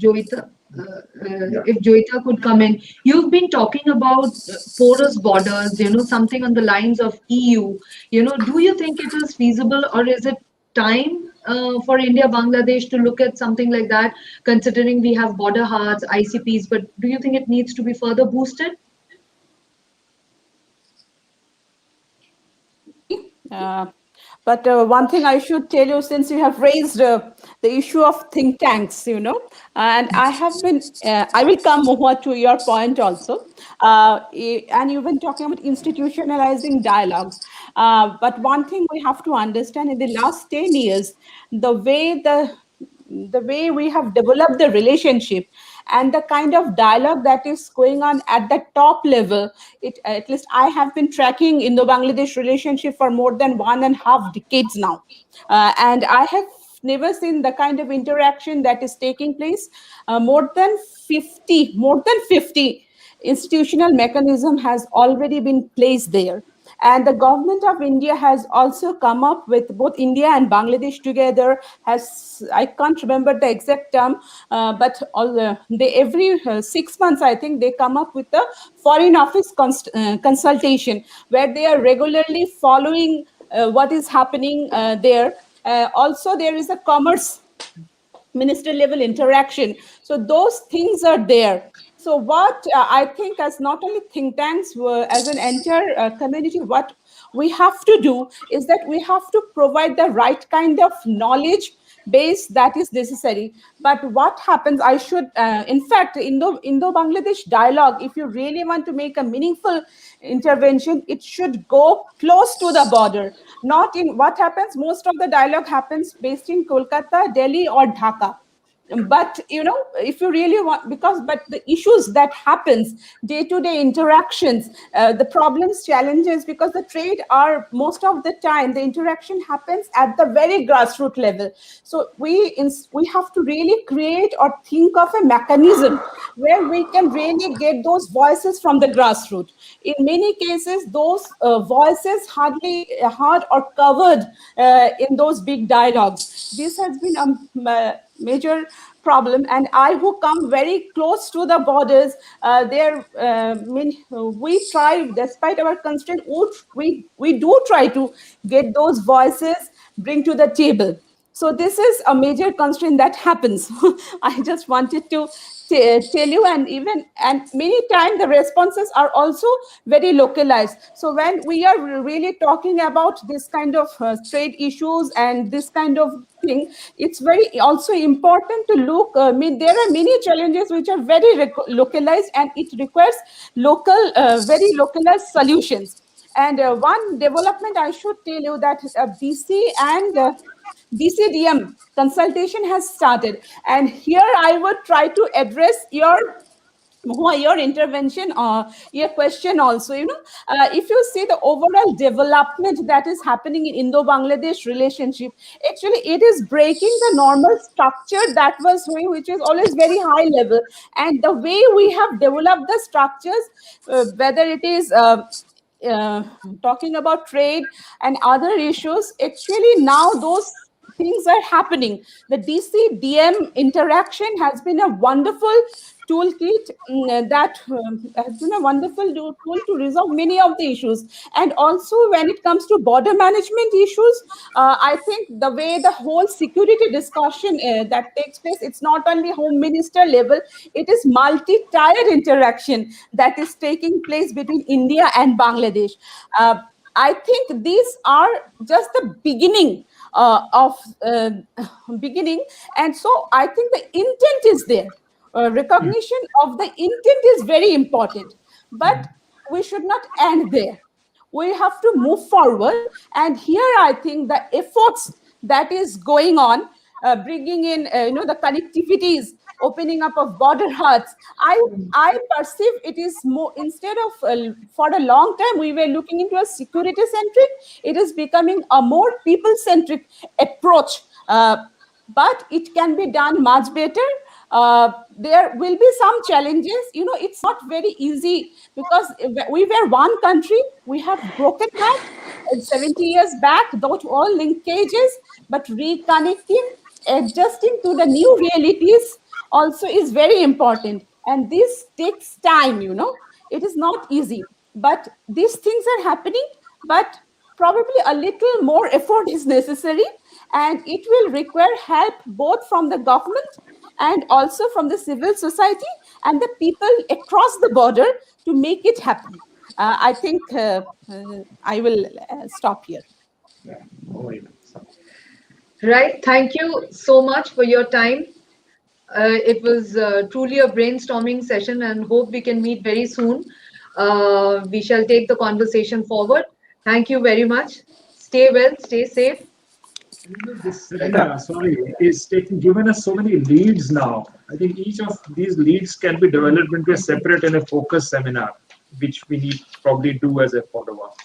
Joita, Yeah. if Joita could come in. You've been talking about porous borders, something on the lines of EU. Do you think it is feasible, or is it time for India, Bangladesh to look at something like that, considering we have border hearts, ICPs, but do you think it needs to be further boosted? Uh, but one thing I should tell you, since you have raised the issue of think tanks, and I have been, I will come more to your point also. And you've been talking about institutionalizing dialogues. But one thing we have to understand, in the last 10 years, the way we have developed the relationship and the kind of dialogue that is going on at the top level, at least I have been tracking Indo-Bangladesh relationship for more than 1.5 decades now, and I have never seen the kind of interaction that is taking place. More than 50 institutional mechanism has already been placed there, and the government of India has also come up with, both India and Bangladesh together has, I can't remember the exact term, but they every 6 months, I think, they come up with a foreign office consultation, where they are regularly following what is happening there. Also, there is a commerce minister level interaction. So those things are there. So what I think, as not only think tanks, as an entire community, what we have to do is that we have to provide the right kind of knowledge base that is necessary. But what happens, I should, in fact, Indo-Bangladesh dialogue, if you really want to make a meaningful intervention, it should go close to the border. Not in, what happens, most of the dialogue happens based in Kolkata, Delhi, or Dhaka. But if you really want, but the issues that happens, day-to-day interactions, the problems, challenges, because the trade are, most of the time the interaction happens at the very grassroots level. So we have to really create or think of a mechanism where we can really get those voices from the grassroots. In many cases, those voices hardly heard or covered in those big dialogues. This has been a major problem, and I who come very close to the borders, we try, despite our constraint, we do try to get those voices, bring to the table. So this is a major constraint that happens. I just wanted to tell you, and many times the responses are also very localized. So when we are really talking about this kind of trade issues and this kind of thing, it's very also important to look. I mean, there are many challenges which are very localized, and it requires very localized solutions. And one development I should tell you that BC and BCDM consultation has started. And here I would try to address your intervention or your question also. If you see the overall development that is happening in Indo-Bangladesh relationship, actually it is breaking the normal structure that was going, which is always very high level. And the way we have developed the structures, whether it is uh, talking about trade and other issues, actually now those things are happening. The DC-DM interaction has been a wonderful toolkit that has been a wonderful tool to resolve many of the issues. And also when it comes to border management issues, I think the way the whole security discussion that takes place, it's not only home minister level, it is multi-tiered interaction that is taking place between India and Bangladesh. I think these are just the beginning of beginning. And so I think the intent is there. Recognition of the intent is very important, but we should not end there. We have to move forward. And here I think the efforts that is going on, bringing in the connectivities, opening up of border huts, I perceive it is more, instead of for a long time we were looking into a security centric, it is becoming a more people centric approach. But it can be done much better. There will be some challenges. It's not very easy, because we were one country. We have broken that 70 years back, those all linkages, but reconnecting, adjusting to the new realities also is very important. And this takes time. It is not easy, but these things are happening. But probably a little more effort is necessary, and it will require help both from the government and also from the civil society and the people across the border to make it happen. I think I will stop here. Yeah. Oh, yeah. Right. Thank you so much for your time. It was truly a brainstorming session, and hope we can meet very soon. We shall take the conversation forward. Thank you very much. Stay well, stay safe. This seminar, sorry, is given us so many leads now. I think each of these leads can be developed into a separate and a focused seminar, which we need probably do as a follow-up.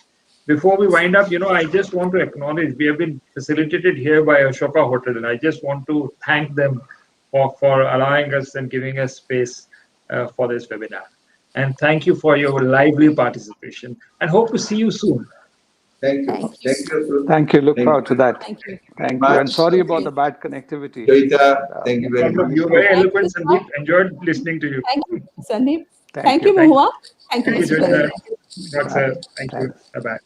Before we wind up, I just want to acknowledge we have been facilitated here by Ashoka Hotel, and I just want to thank them for allowing us and giving us space for this webinar. And thank you for your lively participation, and hope to see you soon. Thank you. Thank you. Thank you. Look forward to that. Thank you. Thank you. And sorry about the bad connectivity. Joita, thank you very much. You're very eloquent, Sandeep. Enjoyed listening to you. Thank you, Sandeep. Thank Thank you. you, Mahua. Thank Thank you, you. Joita. Thank you. Bye-bye.